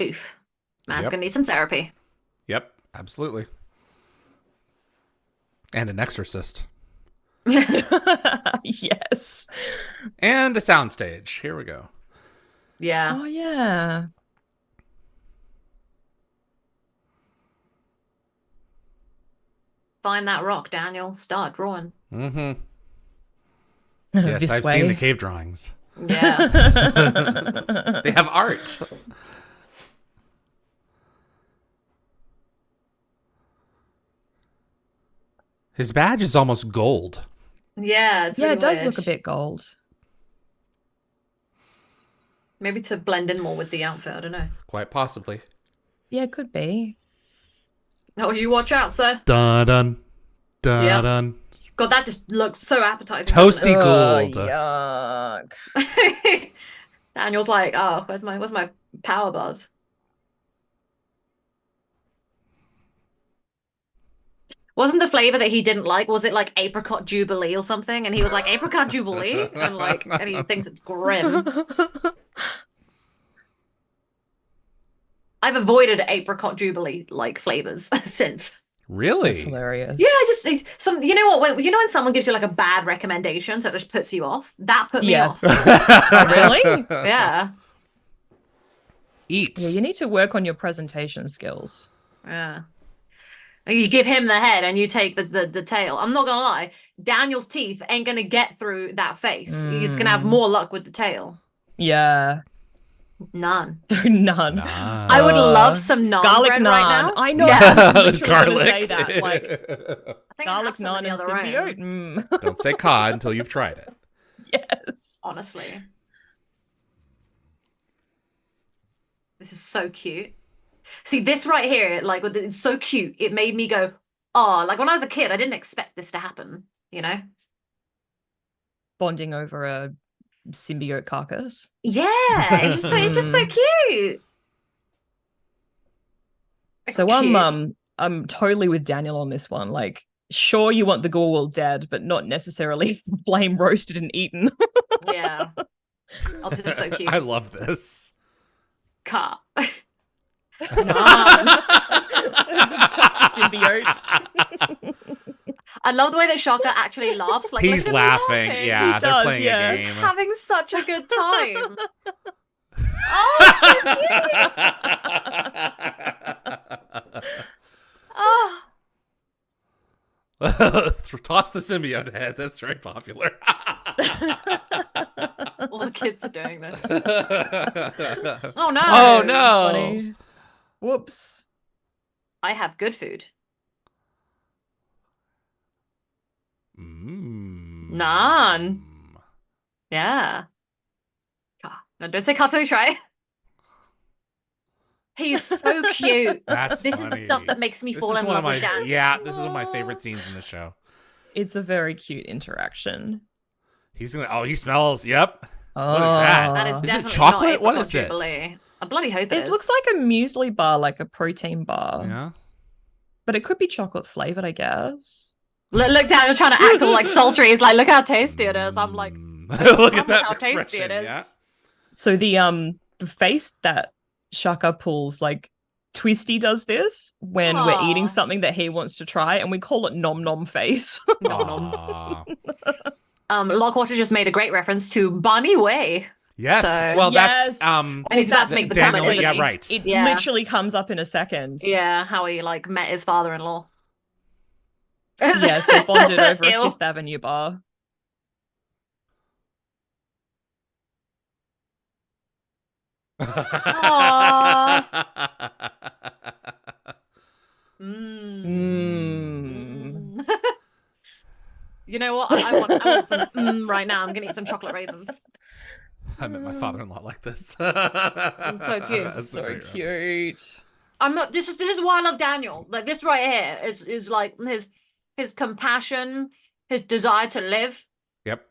Oof. Man's Yep. gonna need some therapy. Yep, absolutely. And an exorcist. Yes. And a soundstage. Here we go. Yeah. Oh, yeah. Find that rock, Daniel. Start drawing. Mm-hmm. Yes, I've seen the cave drawings. Yeah. They have art. His badge is almost gold. Yeah, it's Yeah, really it does weird. look a bit gold. Maybe to blend in more with the outfit, I don't know. Quite possibly. Yeah, it could be. Oh, you watch out, sir. Dun dun dun dun. God, that just looks so appetizing. Toasty Oh, gold. yuck. Daniel's like, oh, where's my power bars? Wasn't the flavor that he didn't like, was it like apricot jubilee or something? And he was like, apricot jubilee? And he thinks it's grim. I've avoided apricot jubilee like flavors since. Really? That's hilarious. Yeah, you know what? When someone gives you like a bad recommendation, so it just puts you off. That put me off. Oh, really? Yeah. Eat. Yeah, you need to work on your presentation skills. Yeah. You give him the head and you take the tail. I'm not gonna lie, Daniel's teeth ain't gonna get through that face. He's gonna have more luck with the tail. Yeah. None. So none. I would love some naan garlic bread naan. right now. I know. Yeah. I was literally gonna Garlic. say that. Like I think I garlic have some in naan the and other room. symbiote. Don't say cod until you've tried it. Yes. Honestly. This is so cute. See, this right here, like, it's so cute. It made me go, oh, like when I was a kid, I didn't expect this to happen, you know? Bonding over a symbiote carcass. Yeah, it's just so cute. So Cute. I'm totally with Daniel on this one. Like, sure, you want the Gorwall dead, but not necessarily flame roasted and eaten. Yeah. Oh, this is so cute. I love this. Cut. Symbiote. I love the way that Shaka actually laughs. Like, He's look at him laughing. Yeah, He they're does, playing yes. a game. having such a good time. Oh, oh. Toss the symbiote head. That's very popular. All the kids are doing this. Oh no. Oh no. Funny. Whoops. I have good food. Naan. Yeah. No, don't say Kato try. He's so cute. That's This funny. is the stuff that makes me This fall is in one of love my with Dan. yeah. This is one of my favorite scenes in the show. It's a very cute interaction. He's gonna. Oh, he smells. Yep. Oh, What is that? That is Is it definitely chocolate? not What apricot is it? jubilee. I bloody hope It is. looks like a muesli bar, like a protein bar. Yeah. But it could be chocolate flavored, I guess. Look down, you're trying to act all like sultry. He's like, look how tasty it is. I'm like, Look at look that how tasty it expression, is. yeah. So the face that Shaka pulls, like Twisty does this when we're eating Aw. something that he wants to try, and we call it nom nom face. Aw. Lockwater just made a great reference to Bonnie Way. Yes. So- Well, Yes. that's And he's about to make the Daniel, comment, isn't yeah, he? right. It Yeah. literally comes up in a second. Yeah, how he like met his father-in-law. Yes, they bonded over a Ew. Fifth Avenue bar. Mm. You know what? I want some right now. I'm gonna eat some chocolate raisins. I met my father-in-law like this. So cute. That's a So great reference. cute. I'm not. This is why I love Daniel. Like this right here is like his compassion, his desire to live. Yep.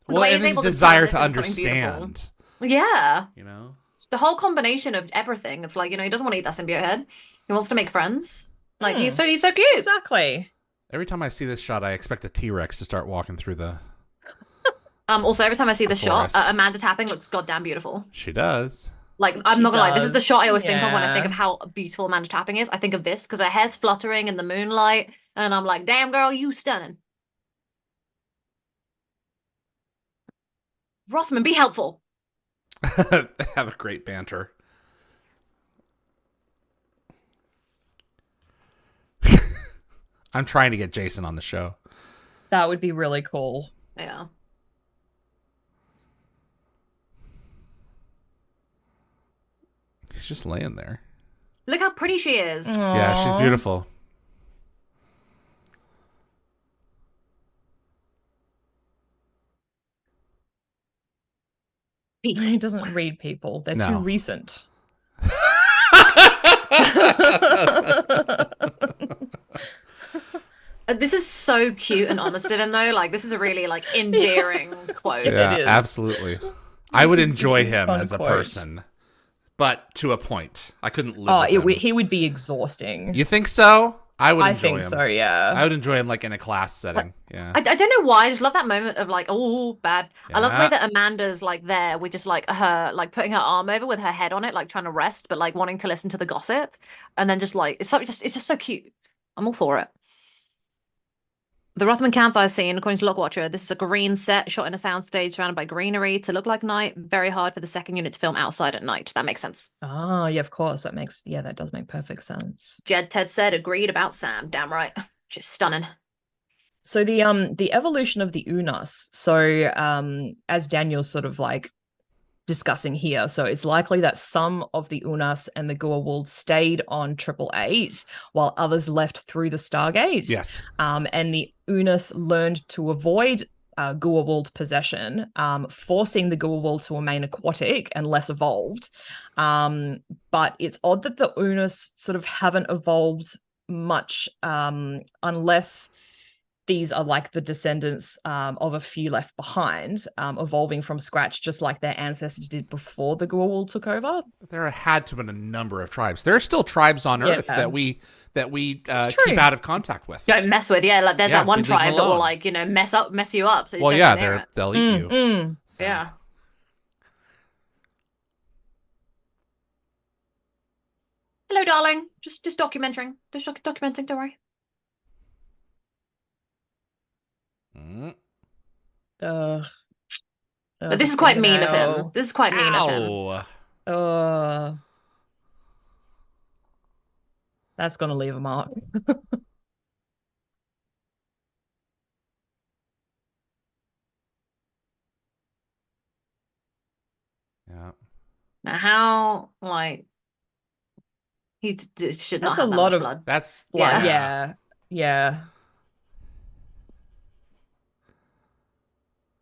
The Well, way and he's his able to desire turn to this into something beautiful. understand. Yeah, You know. the whole combination of everything. It's like, you know, he doesn't want to eat that symbiote head. He wants to make friends. Like he's so cute. Exactly. Every time I see this shot, I expect a T-Rex to start walking through the. Also, every time I see this shot, forest. Amanda Tapping looks goddamn beautiful. She does. Like, I'm not gonna lie, this is the does, shot I always think of when I think yeah. of how beautiful Amanda Tapping is. I think of this because her hair's fluttering in the moonlight, and I'm like, damn girl, you stunning. Rothman, be helpful. They have a great banter. I'm trying to get Jason on the show. That would be really cool. Yeah. He's just laying there. Look how pretty she is. Aww. Yeah, she's beautiful. He doesn't read people. They're too recent. This is so cute and honest of him, though. Like, this is a really, like, endearing quote. Yeah, It is. absolutely. I would enjoy him fun as a quote. person, but to a point. I couldn't live with him. He would be exhausting. You think so? I would I enjoy think him. so, yeah. I would enjoy him like in a class setting. Yeah. I don't know why. I just love that moment of like, oh, bad. I love the way Yeah. that Amanda's like there with just like her, like putting her arm over with her head on it, like trying to rest, but like wanting to listen to the gossip. And then just like, it's just so cute. I'm all for it. The Rothman campfire scene, according to Lockwatcher, this is a green set shot in a soundstage surrounded by greenery to look like night. Very hard for the second unit to film outside at night. That makes sense. Oh, yeah, of course. That does make perfect sense. Jed Ted said, agreed about Sam. Damn right. She's stunning. So the evolution of the Unas. So as Daniel's sort of like discussing here, so it's likely that some of the Unas and the Goa'uld stayed on 888 while others left through the Stargate. Yes. And the Unas learned to avoid Goa'uld's possession, forcing the Goa'uld to remain aquatic and less evolved. But it's odd that the Unas sort of haven't evolved much unless these are like the descendants of a few left behind, evolving from scratch, just like their ancestors did before the Goa'uld took over. There had to have been a number of tribes. There are still tribes on Earth that we keep out of contact with. Don't mess with, like there's that one tribe that will like, mess you up. So well, don't yeah, go near it. they'll eat you. So. Yeah. Hello, darling. Just documenting. Just documenting. Don't worry. But this is quite mean of him. This is quite mean of him. That's gonna leave a mark. Yeah. Now, how he should not have that much blood. That's blood. Yeah.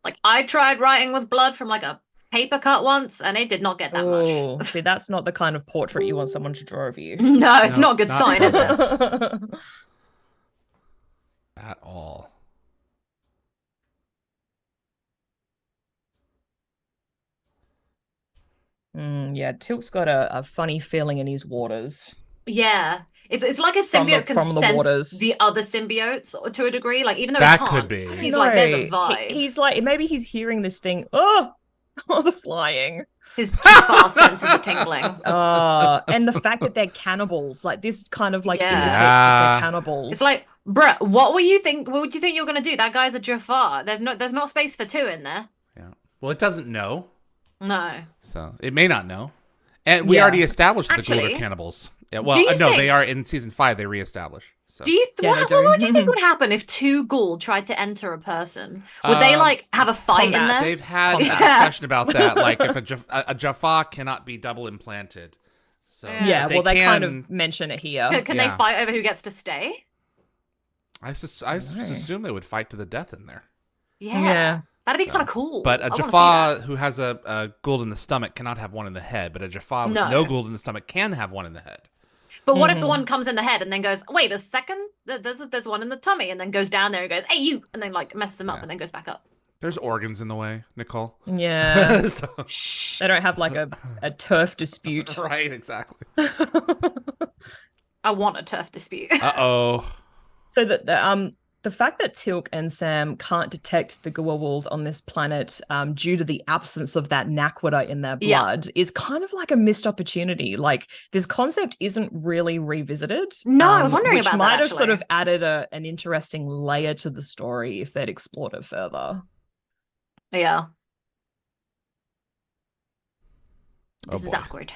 Like, I tried writing with blood from like a paper cut once, and it did not get that much. See, that's not the kind of portrait you want someone to draw of you. No, it's not a good sign, is it? At all. Yeah, Tilk's got a funny feeling in his waters. Yeah. It's like a symbiote can sense the other symbiotes to a degree. Like, even though that he can't, could be. He's like, there's a vibe. He's like, maybe he's hearing this thing. Oh, the flying. His Jafar senses are tingling. And the fact that they're cannibals, like this kind of like indicates that they're cannibals. It's like, bruh, what would you think you were gonna do? That guy's a Jafar. There's not space for two in there. Yeah. Well, it doesn't know. No. So it may not know. And we already established the Goa'uld are cannibals. Yeah, well, no, they are in season 5. They reestablish. So. What would you think would happen if two Goa'uld tried to enter a person? Would they like have a fight in there? They've had a discussion about that. Like if a Jaffa cannot be double implanted. So they kind of mention it here. Can they fight over who gets to stay? I assume they would fight to the death in there. Yeah. That'd be kind of cool. But a Jaffa who has a Goa'uld in the stomach cannot have one in the head. But a Jaffa with no Goa'uld in the stomach can have one in the head. But what if the one comes in the head and then goes, wait a second, there's one in the tummy, and then goes down there and goes, hey, you, and then like messes him up and then goes back up. There's organs in the way, Nicole. Yeah. They don't have like a turf dispute. Right, exactly. I want a turf dispute. Uh-oh. So the fact that Teal'c and Sam can't detect the Goa'uld on this planet due to the absence of that naquadah in their blood is kind of like a missed opportunity. Like, this concept isn't really revisited. No, I was wondering about that, which might have sort of added an interesting layer to the story if they'd explored it further. Yeah. This is awkward.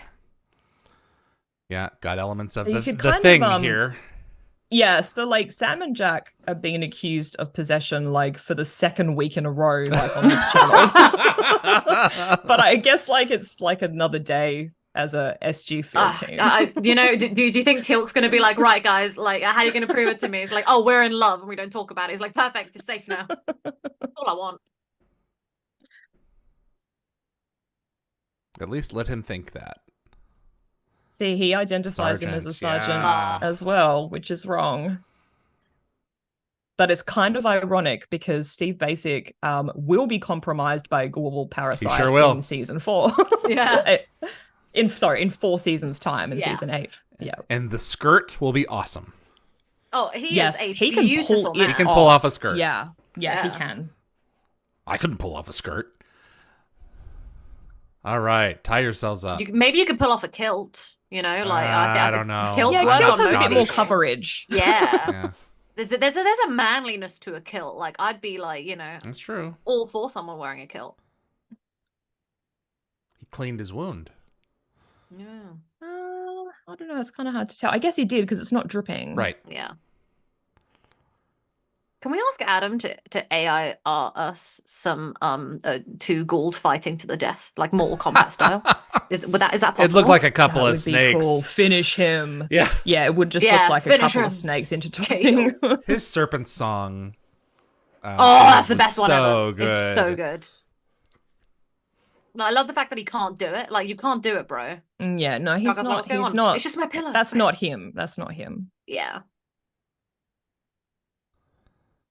Yeah, got elements of So the thing here. Yeah, so like Sam and Jack are being accused of possession like for the second week in a row, like on this channel. But I guess like it's like another day as a SG field team. Do you think Teal'c's going to be like, right, guys, like, how are you going to prove it to me? It's like, oh, we're in love and we don't talk about it. He's like, perfect, it's safe now. That's all I want. At least let him think that. See, he identifies him as a sergeant yeah. as well, which is wrong. But it's kind of ironic because Steve Basic will be compromised by a global parasite in season 4. Yeah. in 4 seasons time in season 8. Yeah. And the skirt will be awesome. Oh, he is a he beautiful man. He can pull off a skirt. Yeah, he can. I couldn't pull off a skirt. All right, tie yourselves up. Maybe you could pull off a kilt. You know, like I don't know. Kilts kilts have a bit Scottish. more coverage. Yeah. There's a manliness to a kilt. Like I'd be like, that's true. All for someone wearing a kilt. He cleaned his wound. Yeah. I don't know. It's kind of hard to tell. I guess he did because it's not dripping. Right. Yeah. Can we ask Adam to AI us some 2 Gould fighting to the death, like Mortal Kombat style? Is that possible? It looked like a couple That of would be snakes. Cool. Finish him. Yeah. Yeah, it would just look like a couple him. of snakes intertwining. His serpent song. That's the best one so ever. Good. It's so good. I love the fact that he can't do it. Like, you can't do it, bro. Yeah, no, he's Like, not. what's going He's on? not. It's just my pillow. That's not him. That's not him. Yeah.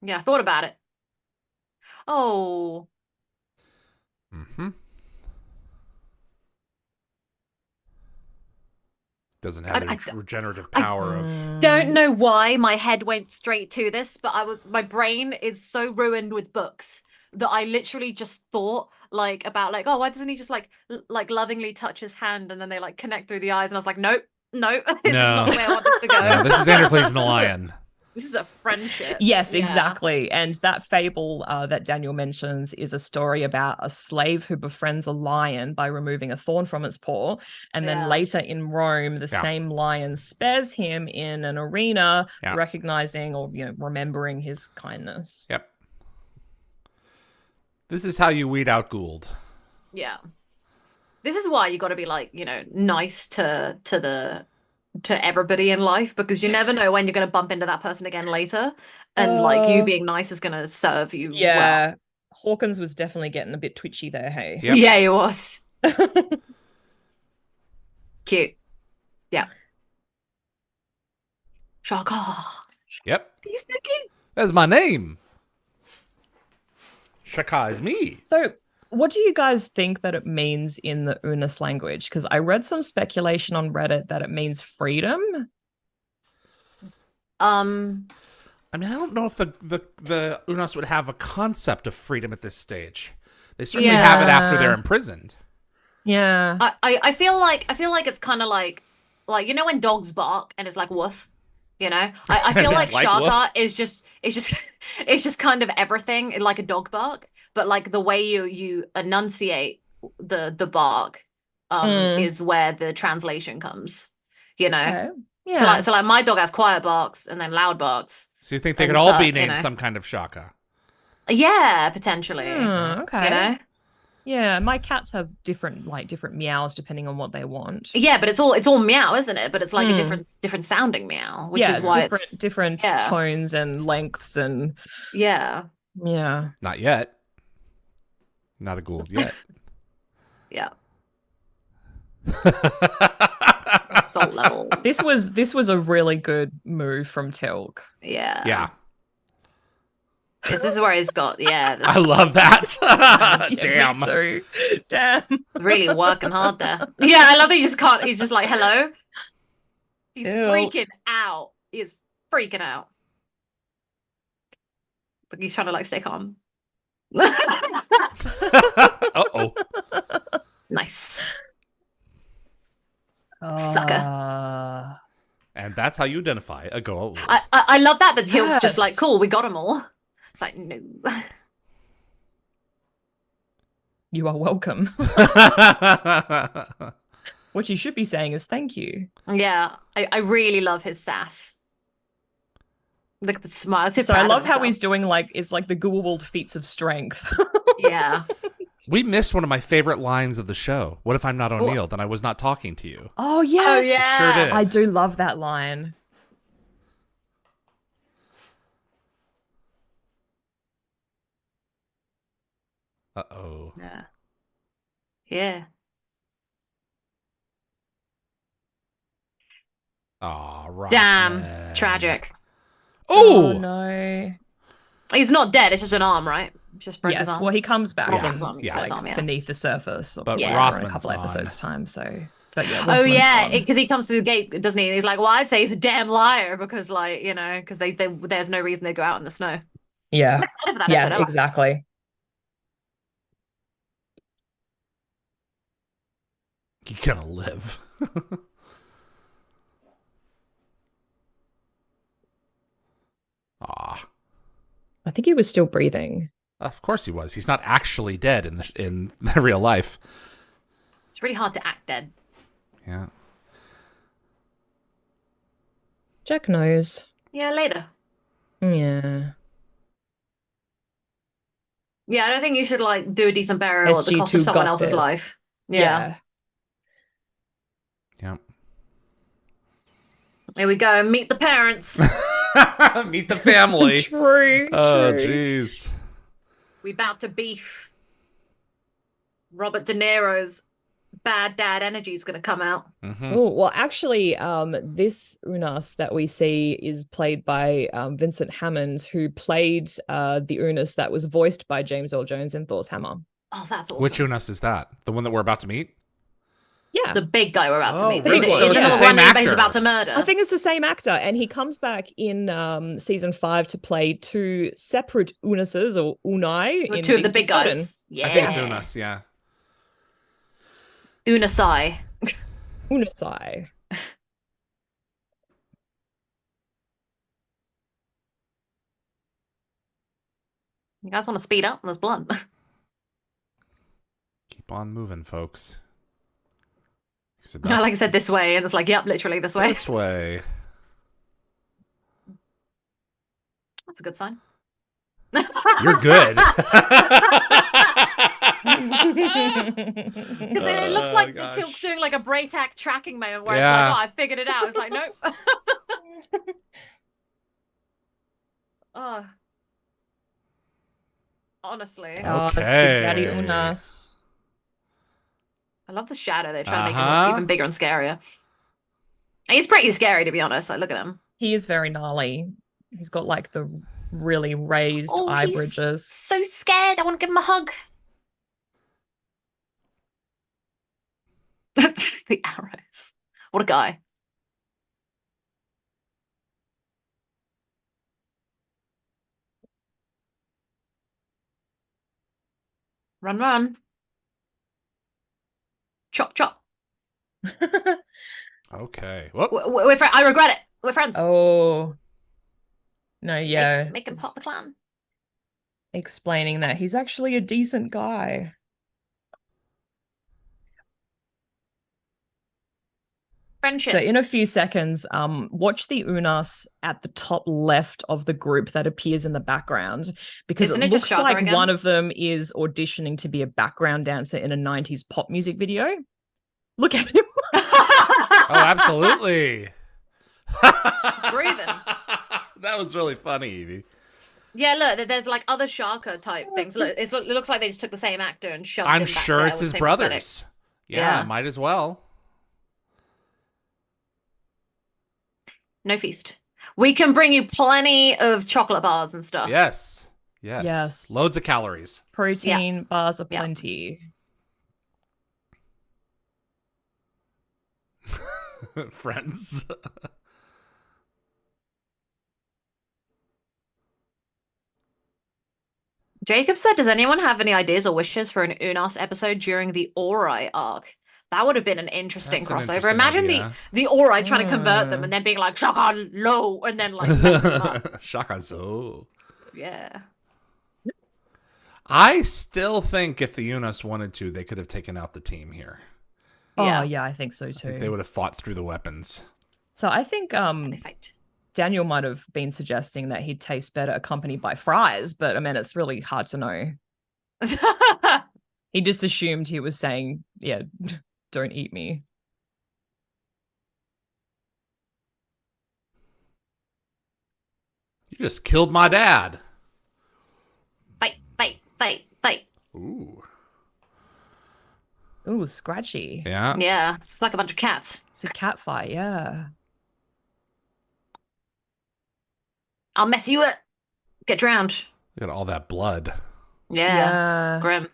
Yeah, I thought about it. Oh. Mm-hmm. Doesn't have the regenerative power of. Don't know why my head went straight to this, but my brain is so ruined with books that I literally just thought about why doesn't he just like lovingly touch his hand and then they like connect through the eyes, and I was like, nope, this is not the way I want this to go. No, this is Androcles and the Lion. This is a friendship. Yes, exactly. And that fable that Daniel mentions is a story about a slave who befriends a lion by removing a thorn from its paw. And then later in Rome, the same lion spares him in an arena, recognizing or remembering his kindness. Yep. This is how you weed out Gould. Yeah. This is why you got to be nice to everybody in life, because you never know when you're going to bump into that person again later, and you being nice is going to serve you well. Hawkins was definitely getting a bit twitchy there. Hey, yeah, he was. Cute. Yeah. Shaka. Yep. He's so cute. That's my name. Shaka is me. So what do you guys think that it means in the Unis language? Because I read some speculation on Reddit that it means freedom. I mean, I don't know if the Unos would have a concept of freedom at this stage. They certainly have it after they're imprisoned. Yeah. I feel like it's kind of like when dogs bark and it's like woof. I feel like Shaka is just it's just kind of everything, like a dog bark, but like the way you enunciate the bark is where the translation comes, Okay. Yeah. So like my dog has quiet barks and then loud barks. So you think they could all be named some kind of Shaka? Yeah, potentially. Okay. Yeah, my cats have different meows depending on what they want. Yeah, but it's all meow, isn't it? But it's like a different sounding meow, which is why it's different tones and lengths and yeah. Not yet. Not a Gould yet. Yeah. Soul level. This was a really good move from Teal'c. Yeah. Yeah. This is where he's got, I love that. Damn. Damn. Really working hard there. Yeah, I love that he just can't, he's just like, hello. He's freaking out. He is freaking out. But he's trying to stay calm. Uh-oh. Nice. Sucker. And that's how you identify a Gould. I love that Teal'c's just like, cool, we got them all. It's like, no. You are welcome. What you should be saying is thank you. Yeah, I really love his sass. Look at the smile. So I love how he's doing it's like the Gould feats of strength. Yeah. We missed one of my favorite lines of the show. What if I'm not O'Neill? Then I was not talking to you. Oh, yes. Oh, yeah. Sure did. I do love that line. Uh-oh. Yeah. Yeah. Aw, right. Damn. Tragic. Oh, Oh! no. He's not dead. It's just an arm, right? Just broke his Yes, arm. well, he comes back Rothman's in, arm, yeah. his arm, yeah. beneath the surface. But in a Rothman's couple gone. episodes' time, so... But yeah, Oh Rothman's yeah, gone. because he comes to the gate, doesn't he? And he's like, "Well, I'd say he's a damn liar because, like, you know, because they there's no reason they go out in the snow." Yeah. I'm excited for that Yeah, episode. exactly. You're gonna live. Aw. I think he was still breathing. Of course he was. He's not actually dead in the real life. It's really hard to act dead. Yeah. Jack knows. Yeah, later. Yeah. Yeah, I don't think you should like do a decent burial at the cost SG-2 of someone got else's this. life. Yeah. Yeah. Here we go. Meet the parents. Meet the family. True. Oh, true. jeez. We about to beef. Robert De Niro's bad dad energy is going to come out. Mm-hmm. Oh, well, actually, this Unas that we see is played by Vincent Hammond, who played the Unas that was voiced by James Earl Jones in Thor's Hammer. Oh, that's awesome. Which Unas is that? The one that we're about to meet? Yeah. The big guy we're about to Oh, meet. really? He's So it's in the the same one that he's actor. about to murder. I think it's the same actor, and he comes back in season 5 to play 2 separate Unases or Unai. With in two of the Beast big of Burden. guys. Yeah. I think it's Unas, yeah. Unasai. Unasai. You guys want to speed up? There's blood. Keep on moving, folks. He's Like I said, this way, and it's like, yep, literally this way. This way. That's a good sign. You're good. Because it looks like the Tilt's doing like a Braytac tracking moment where it's like, oh, I figured it out. It's like, nope. Oh. Honestly. Oh, that's Big Daddy Okay. Unas. I love the shadow. They're trying to make him look even bigger and scarier. He's pretty scary, to be honest. Like, look at him. He is very gnarly. He's got like the really raised eye he's bridges. so scared. I want to give him a hug. The arrows. What a guy. Run, run. Chop, chop. Okay. Whoop. I regret it. We're friends. Oh. No, yeah. Make him pop the clan. Explaining that he's actually a decent guy. Friendship. So in a few seconds, watch the Unas at the top left of the group that appears in the background, because Isn't it it just looks Shaka like again? one of them is auditioning to be a background dancer in a 90s pop music video. Look at him. Oh, absolutely. Breathing. That was really funny, Yvie. Yeah, look, there's like other Shaka type things. Look, it looks like they just took the same actor and shoved him I'm back sure there it's with his the same brothers. prosthetics. Yeah, Yeah. might as well. No feast. We can bring you plenty of chocolate bars and stuff. Yes. Yes. Yes. Loads of calories. Protein bars are Yeah. plenty. Friends. Jacob said, does anyone have any ideas or wishes for an Unas episode during the Ori arc? That would have been an interesting That's an crossover. interesting Imagine idea. the Ori trying to convert them and then being like, Shaka low, and then like messing them up. Shakazo. Yeah. I still think if the Unas wanted to, they could have taken out the team here. Oh, Yeah. yeah, I think so I too. think they would have fought through the weapons. So I think They fight. Daniel might have been suggesting that he'd taste better accompanied by fries, but I mean, it's really hard to know. He just assumed he was saying, yeah, don't eat me. You just killed my dad. Fight, fight, fight, fight. Ooh. Ooh, scratchy. Yeah. Yeah, it's like a bunch of cats. It's a cat fight, yeah. I'll mess you up. Get drowned. Look at all that blood. Yeah. Grim.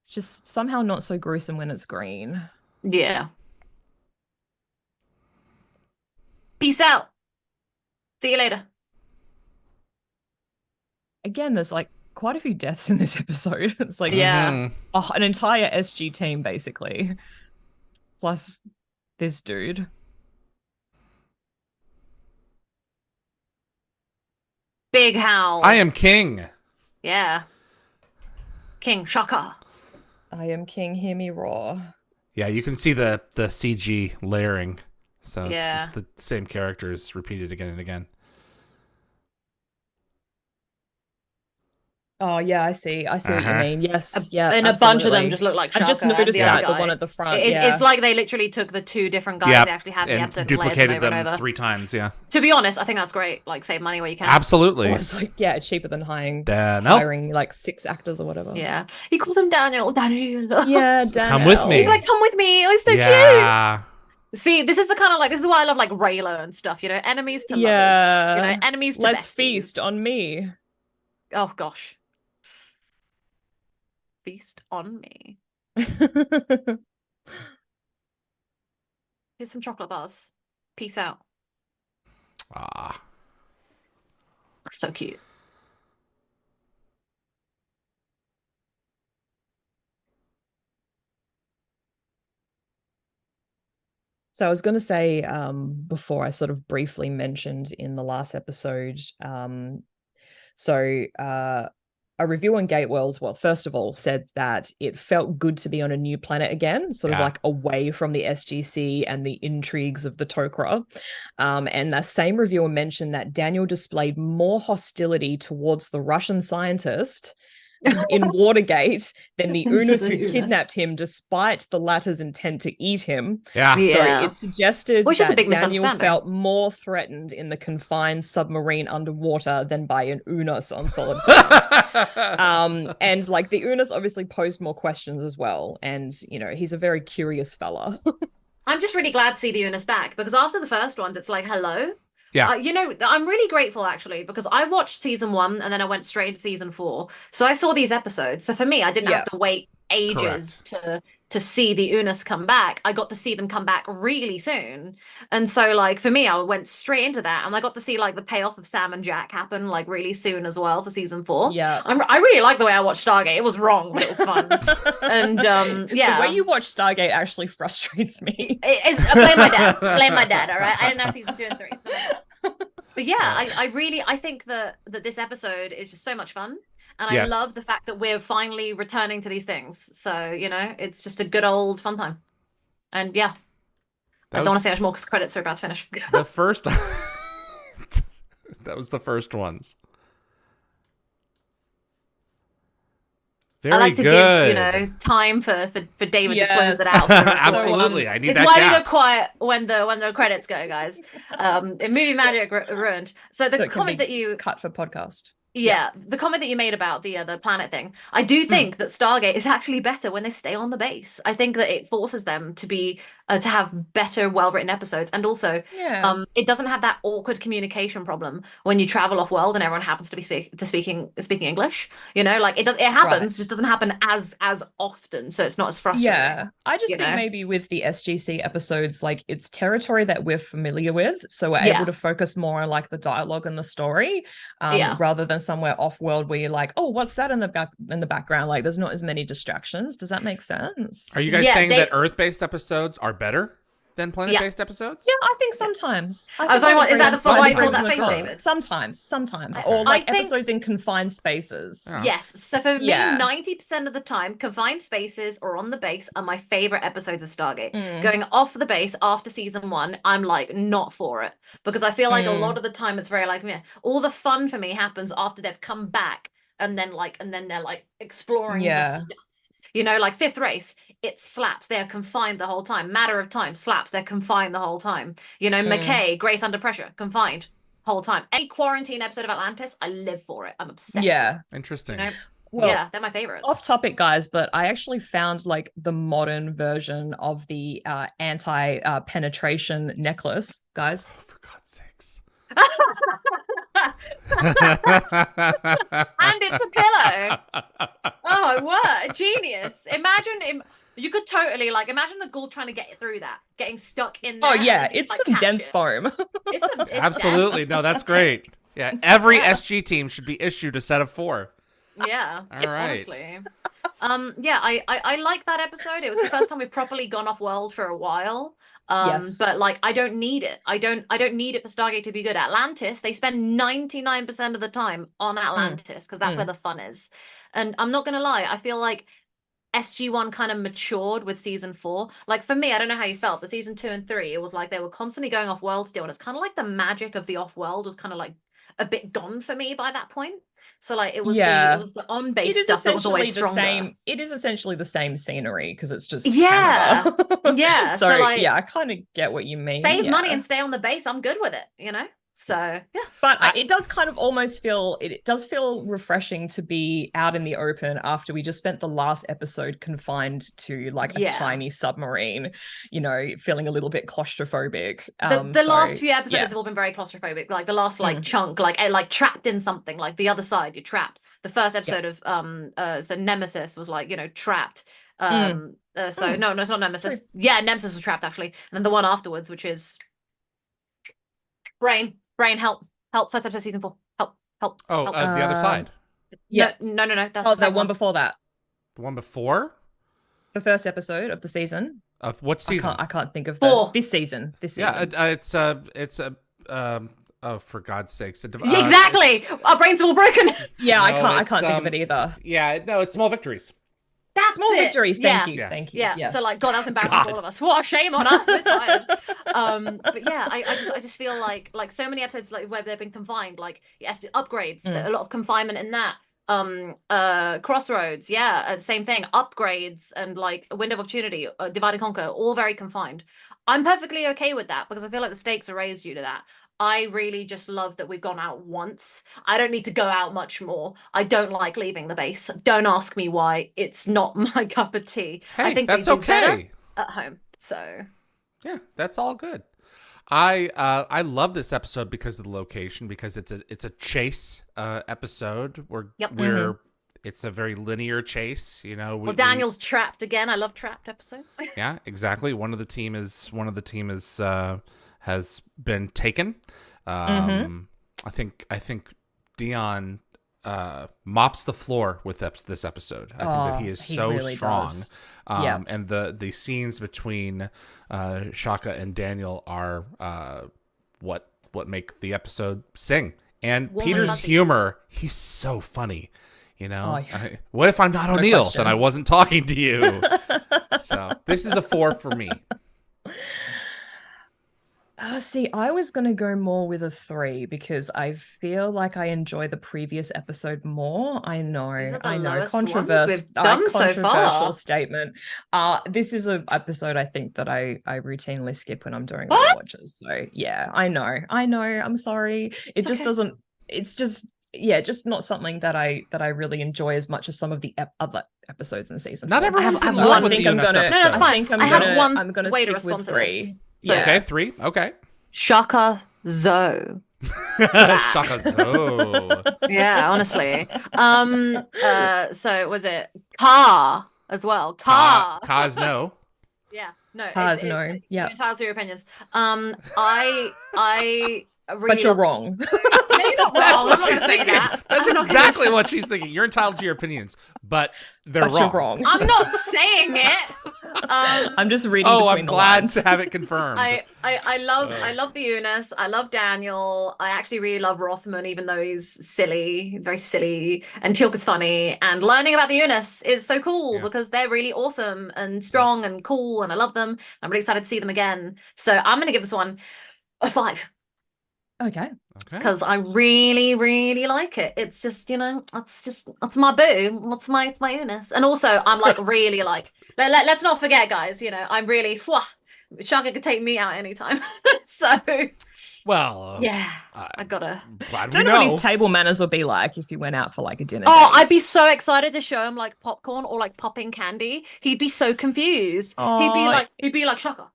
It's just somehow not so gruesome when it's green. Yeah. Peace out. See you later. Again, there's like quite a few deaths in this episode. It's like Yeah. an entire SG team, basically. Plus this dude. Big howl. I am king. Yeah. King Shaka. I am king, hear me roar. Yeah, you can see the CG layering. So Yeah. it's the same characters repeated again and again. Oh yeah, I see what you mean. Yes, yeah. And a bunch of them just look like Shaka. I just noticed the that, other the one guy. at the front. It's like they literally took the two different guys they actually had in the and episode duplicated and layered them them over. 3 times, yeah. To be honest, I think that's great. Like, save money where you can. Absolutely. It's like, yeah, it's cheaper than hiring like 6 actors or whatever. Yeah. He calls him Daniel. Daniel. Yeah, Daniel. Come with me. He's like, come with me. He's so cute. See, this is the kind of this is why I love like Raylo and stuff, you know, enemies to lovers. You know, enemies to Let's besties. feast on me. Oh gosh. Feast on me. Here's some chocolate bars. Peace out. So cute. So I was going to say, before I sort of briefly mentioned in the last episode, a review on Gateworlds, well, first of all, said that it felt good to be on a new planet again, sort of like away from the SGC and the intrigues of the Tok'ra. And that same reviewer mentioned that Daniel displayed more hostility towards the Russian scientist in Watergate than the Unas who kidnapped him, despite the latter's intent to eat him. Yeah. So it suggested that a big Daniel felt more threatened in the confined submarine underwater than by an Unas on solid ground. And like the Unas obviously posed more questions as well. And, you know, he's a very curious fella. I'm just really glad to see the Unas back, because after the first ones, it's like, hello. Yeah. You know, I'm really grateful actually, because I watched season 1 and then I went straight into season 4. So I saw these episodes. So for me, I didn't have to wait ages to see the Unas come back. I got to see them come back really soon. And so like for me, I went straight into that, and I got to see like the payoff of Sam and Jack happen like really soon as well for season 4. Yeah. I really like the way I watched Stargate. It was wrong, but it was fun. And yeah. The way you watch Stargate actually frustrates me. Blame my dad. Blame my dad, all right? I didn't know season 2 and 3. It's not my fault. But yeah, I think that this episode is just so much fun. And I love the fact that we're finally returning to these things. So, you know, it's just a good old fun time. And yeah, I don't want to say much more because the credits are about to finish. The first... that was the first ones. Very I like to good. give, you know, time for David to close it out. Absolutely, I need it's that why gap. we go quiet when the credits go, guys. Movie magic ruined. So the comment that you cut for podcast. Yeah, the comment that you made about the planet thing, I do think that Stargate is actually better when they stay on the base. I think that it forces them to be to have better, well-written episodes, and also, it doesn't have that awkward communication problem when you travel off world and everyone happens to be speaking English. You know, like it happens, just doesn't happen as often, so it's not as frustrating. Yeah, I just think maybe with the SGC episodes, like it's territory that we're familiar with, so we're able to focus more on like the dialogue and the story, rather than somewhere off world where you're like, oh, what's that in the background? Like there's not as many distractions. Does that make sense? Are you guys saying that Earth-based episodes are better? than planet-based episodes? Yeah, I think sometimes. I was wondering, is that the why you call that face, David? Sometimes. Or like episodes in confined spaces. Oh. Yes. So for me, 90% of the time, confined spaces or on the base are my favorite episodes of Stargate. Going off the base after season 1, I'm like not for it. Because I feel like a lot of the time it's very like, all the fun for me happens after they've come back and then they're like exploring the stuff. You know, like Fifth Race, it slaps. They are confined the whole time. Matter of Time slaps. They're confined the whole time. You know, McKay, Grace Under Pressure, confined whole time. Any quarantine episode of Atlantis, I live for it. I'm obsessed. Yeah. With it. Interesting. You know? Well, yeah, they're my favorites. Off topic, guys, but I actually found like the modern version of the anti-penetration necklace, guys. Oh, for God's sakes. And it's a pillow. Oh, what? Genius. Imagine you could totally like imagine the ghoul trying to get through that, getting stuck in there. Oh yeah, it's like, some dense foam. It's absolutely dense. No, that's great. Yeah, every SG team should be issued a set of 4. Yeah. All right. Honestly. Yeah, I like that episode. It was the first time we've properly gone off world for a while. Yes. But like I don't need it. I don't need it for Stargate to be good. Atlantis, they spend 99% of the time on Atlantis because that's where the fun is. And I'm not gonna lie, I feel like SG-1 kind of matured with season 4. Like for me, I don't know how you felt, but season 2 and 3, it was like they were constantly going off world still, and it's kind of like the magic of the off world was kind of like a bit gone for me by that point. So like it was the on base stuff that was always stronger. It is essentially the same scenery because it's just Canada. Yeah. So like, yeah, I kind of get what you mean. Save money and stay on the base. I'm good with it, you know. So yeah, but it does kind of almost feel refreshing to be out in the open after we just spent the last episode confined to like a tiny submarine, you know, feeling a little bit claustrophobic. The last few episodes have all been very claustrophobic. Like the last like chunk, like trapped in something. Like the other side, you're trapped. The first episode of so Nemesis was like, you know, trapped. No, it's not Nemesis. True. Yeah, Nemesis was trapped actually, and then the one afterwards, which is Brain, help. First episode, season 4. Help. Oh, help. The other side. Yeah. No. That's the one before that. The one before? The first episode of the season. Of what season? I can't think of this season. Yeah, it's oh, for God's sakes. Exactly. Our brains are all broken. Yeah, no, I can't think of it either. Yeah, no, it's Small Victories. That's Small victories. Thank you. Yeah. Yes. So like, God, that's embarrassing for all of us. What a shame on us. We're tired. But yeah, I just feel like so many episodes like where they've been confined, like upgrades, a lot of confinement in that. Crossroads, same thing. Upgrades and like a window of opportunity, divide and conquer, all very confined. I'm perfectly okay with that because I feel like the stakes are raised due to that. I really just love that we've gone out once. I don't need to go out much more. I don't like leaving the base. Don't ask me why. It's not my cup of tea. Hey, I think that's we do better okay at home. So yeah, that's all good. I love this episode because of the location, because it's a chase episode where it's a very linear chase, you know. Daniel's trapped again. I love trapped episodes. Yeah, exactly. One of the team has been taken. I think Dion mops the floor with this episode. I think that he is so really strong. And the scenes between Shaka and Daniel are what make the episode sing. And Peter's humor, he's so funny. You know, what if I'm not O'Neill? Then I wasn't talking to you. So this is a 4 for me. See, I was going to go more with a 3 because I feel like I enjoy the previous episode more. I know. Controversial statement. This is an episode I think that I routinely skip when I'm doing rewatches. So yeah, I know. I'm sorry. It's just doesn't. It's just just not something that I really enjoy as much as some of the other episodes in season. Not everyone's in love with the UNS episode. No, that's fine. I have one way to stick respond with to 3. this. So, okay, 3. Okay. Shaka Zoe. Shaka Zoe. Yeah, honestly. So was it Ka as well? Ka's no. Yeah, no. Ka's no. Yeah. You're entitled to your opinions. I really but you're wrong. Maybe not wrong. That's what she's thinking. That's exactly what she's thinking. You're entitled to your opinions, but they're wrong. You're wrong. I'm not saying it. I'm just reading Oh, between I'm the glad lines. to have it confirmed. I love the Eunice. I love Daniel. I actually really love Rothman, even though he's silly. He's very silly. And Teal'c is funny. And learning about the Eunice is so cool because they're really awesome and strong and cool, and I love them. I'm really excited to see them again. So I'm gonna give this one a 5. Okay. Because I really, really like it. It's just, it's my boo. It's my Eunice. And also, I'm like really like, let's not forget, guys. I'm really, Shaka could take me out anytime. So, well, yeah, I gotta. Don't know what his table manners would be like if you went out for like a dinner. Oh, I'd be so excited to show him like popcorn or like popping candy. He'd be so confused. Oh. He'd be like Shaka.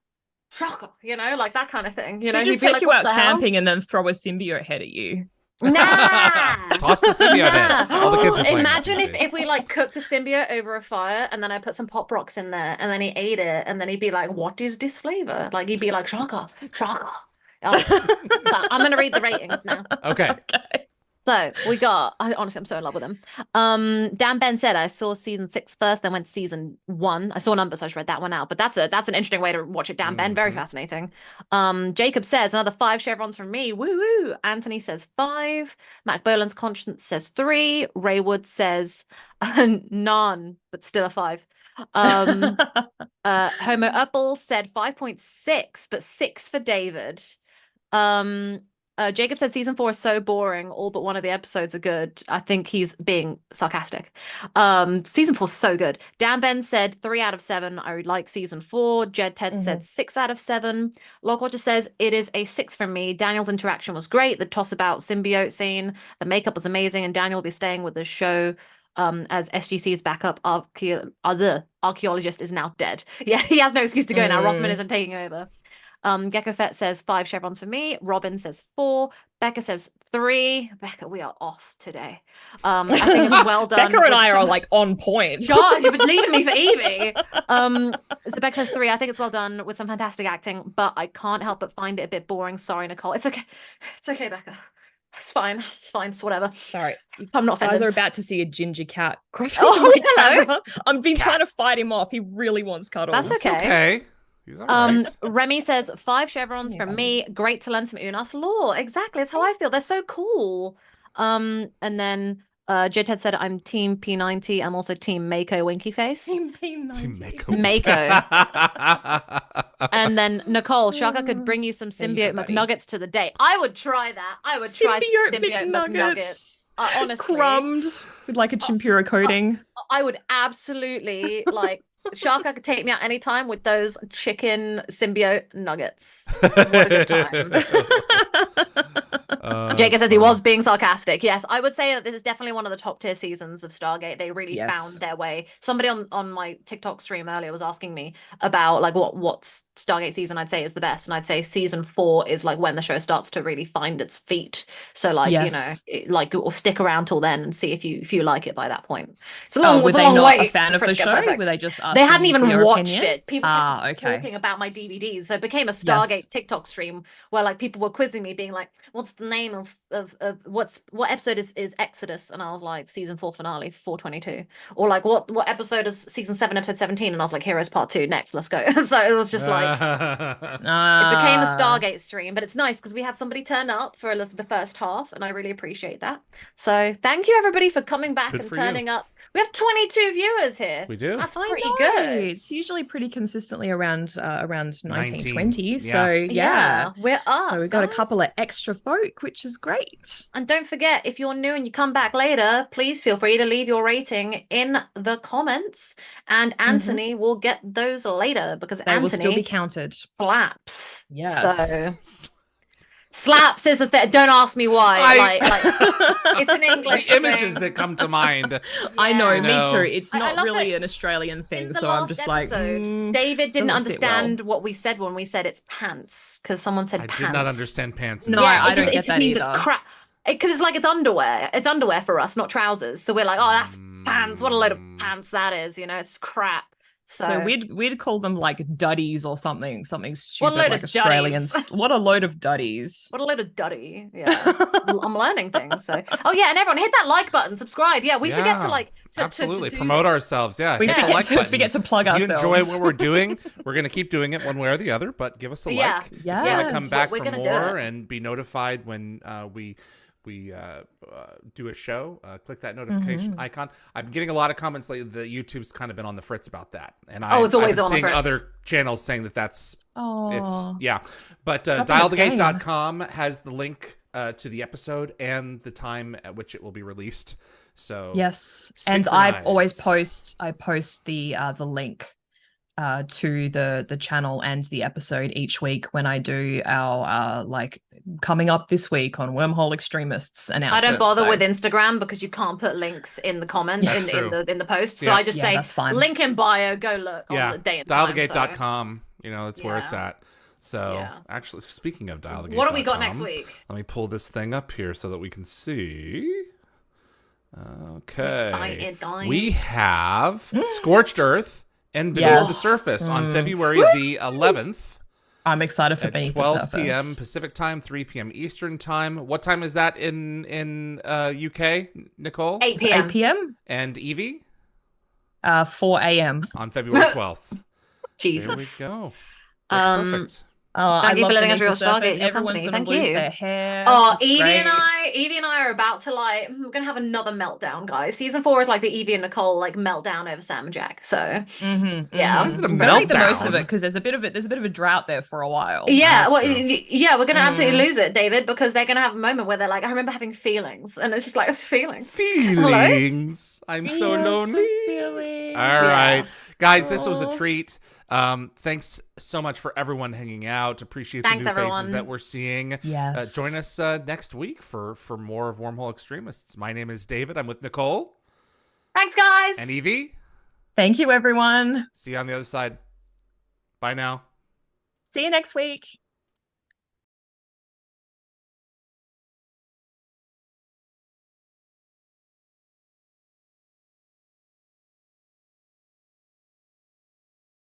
Like that kind of thing. He'd He'd just be take like, you what out the hell? camping and then throw a symbiote head at you. Nah. Toss the symbiote in. All the kids are playing Imagine that these if we like cooked a symbiote over a fire and then I put some pop rocks in there and then he ate it and then he'd be like, what is this flavor? Like he'd be like, Shaka. I'm gonna read the ratings now. Okay. So we got, honestly, I'm so in love with him. Dan Ben said, I saw season 6 first, then went to season 1. I saw numbers, so I just read that one out. But that's an interesting way to watch it, Dan Ben. Very fascinating. Jacob says, another 5 chevrons from me. Woo woo. Anthony says 5. Mac Boland's conscience says 3. Raywood says none, but still a 5. Homo Uppel said 5.6, but 6 for David. Jacob said season 4 is so boring. All but one of the episodes are good. I think he's being sarcastic. Season 4 is so good. Dan Ben said 3 out of 7. I would like season 4. Jed Ted said 6 out of 7. Lockwatcher says it is a 6 from me. Daniel's interaction was great. The toss about symbiote scene, the makeup was amazing, and Daniel will be staying with the show as SGC's backup archaeologist is now dead. Yeah, he has no excuse to go now. Rothman isn't taking over. Gecko Fett says 5 chevrons for me. Robin says 4. Becca says 3. Becca, we are off today. I think it's well done. Becca and I are like on point. God, you've been leaving me for Yvie. So Becca says 3. I think it's well done with some fantastic acting, but I can't help but find it a bit boring. Sorry, Nicole. It's okay. It's okay, Becca. It's fine. It's whatever. Sorry. I'm not offended. You guys are about to see a ginger cat cross hello. camera. I've been trying to fight him off. He really wants cuddles. That's okay. Okay. He's all right. Remy says 5 chevrons from me. Great to learn some Unas lore. Exactly. That's how I feel. They're so cool. And then Jed Ted said, I'm team P90. I'm also team Mako Winky Face. Team P90. Mako. And then Nicole, Shaka could bring you some symbiote McNuggets to the date. I would try that. I would try some symbiote McNuggets. Honestly. Crumbed with like a chimpura coating. I would absolutely like Shaka could take me out anytime with those chicken symbiote nuggets. What a good time. Jacob says he was being sarcastic. Yes, I would say that this is definitely one of the top tier seasons of Stargate. They really found their way. Somebody on my TikTok stream earlier was asking me about like what Stargate season I'd say is the best, and I'd say season 4 is like when the show starts to really find its feet. So like or stick around till then and see if you like it by that point. It's a long, were it's they a long not way a fan of the show? Were they just they hadn't even watched opinion? it. People kept talking about my DVDs, so it became a Stargate TikTok stream where like people were quizzing me, being like, "What's the name of what episode is Exodus?" And I was like, "Season 4 finale, 422." Or like, "What episode is season 7, episode 17?" And I was like, "Heroes Part 2, next, let's go." So it was just like it became a Stargate stream, but it's nice because we had somebody turn up for the first half, and I really appreciate that. So thank you everybody for coming back and turning up. We have 22 viewers here. We do. That's pretty good. It's usually pretty consistently around 1920. So we're up. So we've got a couple of extra folk, which is great. And don't forget, if you're new and you come back later, please feel free to leave your rating in the comments, and Anthony will get those later because They will still be counted. Slaps. Yes. So slaps is a thing. Don't ask me why. It's an English the images thing. that come to mind. Yeah. I know, You know. me too. It's not really that an Australian thing, in the so I'm last just episode, like, David didn't doesn't sit understand what we said when we said it's pants because someone said I pants. did not understand pants. No, Yeah, I it don't just get that means either. it's crap. Because it's like it's underwear. It's underwear for us, not trousers. So we're like, oh, that's pants. What a load of pants that is. It's crap. So we'd call them like duddies or something stupid What a load like of Australians. duddies. What a load of duddies. What a load of duddy. Yeah. I'm learning things. So yeah, and everyone hit that like button, subscribe. Yeah, we forget to like absolutely to promote this. ourselves. Yeah, We hit the like button. forget to plug if you ourselves. enjoy what we're doing, we're gonna keep doing it one way or the other, but give us a like. If you want to come back for more and be notified when we do a show, click that notification icon. I'm getting a lot of comments lately that YouTube's kind of been on the fritz about that, and it's always on the seeing fritz. other channels saying that's but Something's dialthegate.com has the link to the episode and the time at which it will be released. So yes, and I post the link to the channel and the episode each week when I do our like coming up this week on Wormhole Extremists announcement. I don't bother with Instagram because you can't put links in the comment in the post. So I just say link in bio, go look on the day and time. Dialthegate.com, that's where it's at. So actually, speaking of dialthegate.com, what do we got next week? Let me pull this thing up here so that we can see. Okay. We have Scorched Earth and Beneath the Surface on February the 11th. I'm excited for Beneath the Surface. 12 p.m. Pacific time, 3 p.m. Eastern time. What time is that in UK, Nicole? 8 p.m. 8 p.m. And Yvie? 4 a.m. On February 12th. Jesus. There we go. That's perfect. Thank you for letting us rewatch Stargate in your Everyone's company. gonna Thank lose you. their hair. Evie and I are about to we're gonna have another meltdown, guys. Season 4 is like the Evie and Nicole like meltdown over Sam and Jack. So Why is it a meltdown? Make the most of it because there's a bit of a drought there for a while. Yeah, we're gonna absolutely lose it, David, because they're gonna have a moment where they're like, I remember having feelings, and it's just like, it's feelings. Feelings. I'm so lonely. All right, guys, this was a treat. Thanks so much for everyone hanging out. Appreciate the new faces that we're seeing. Yes. Join us next week for more of Wormhole Extremists. My name is David. I'm with Nicole. Thanks, guys. And Yvie. Thank you, everyone. See you on the other side. Bye now. See you next week.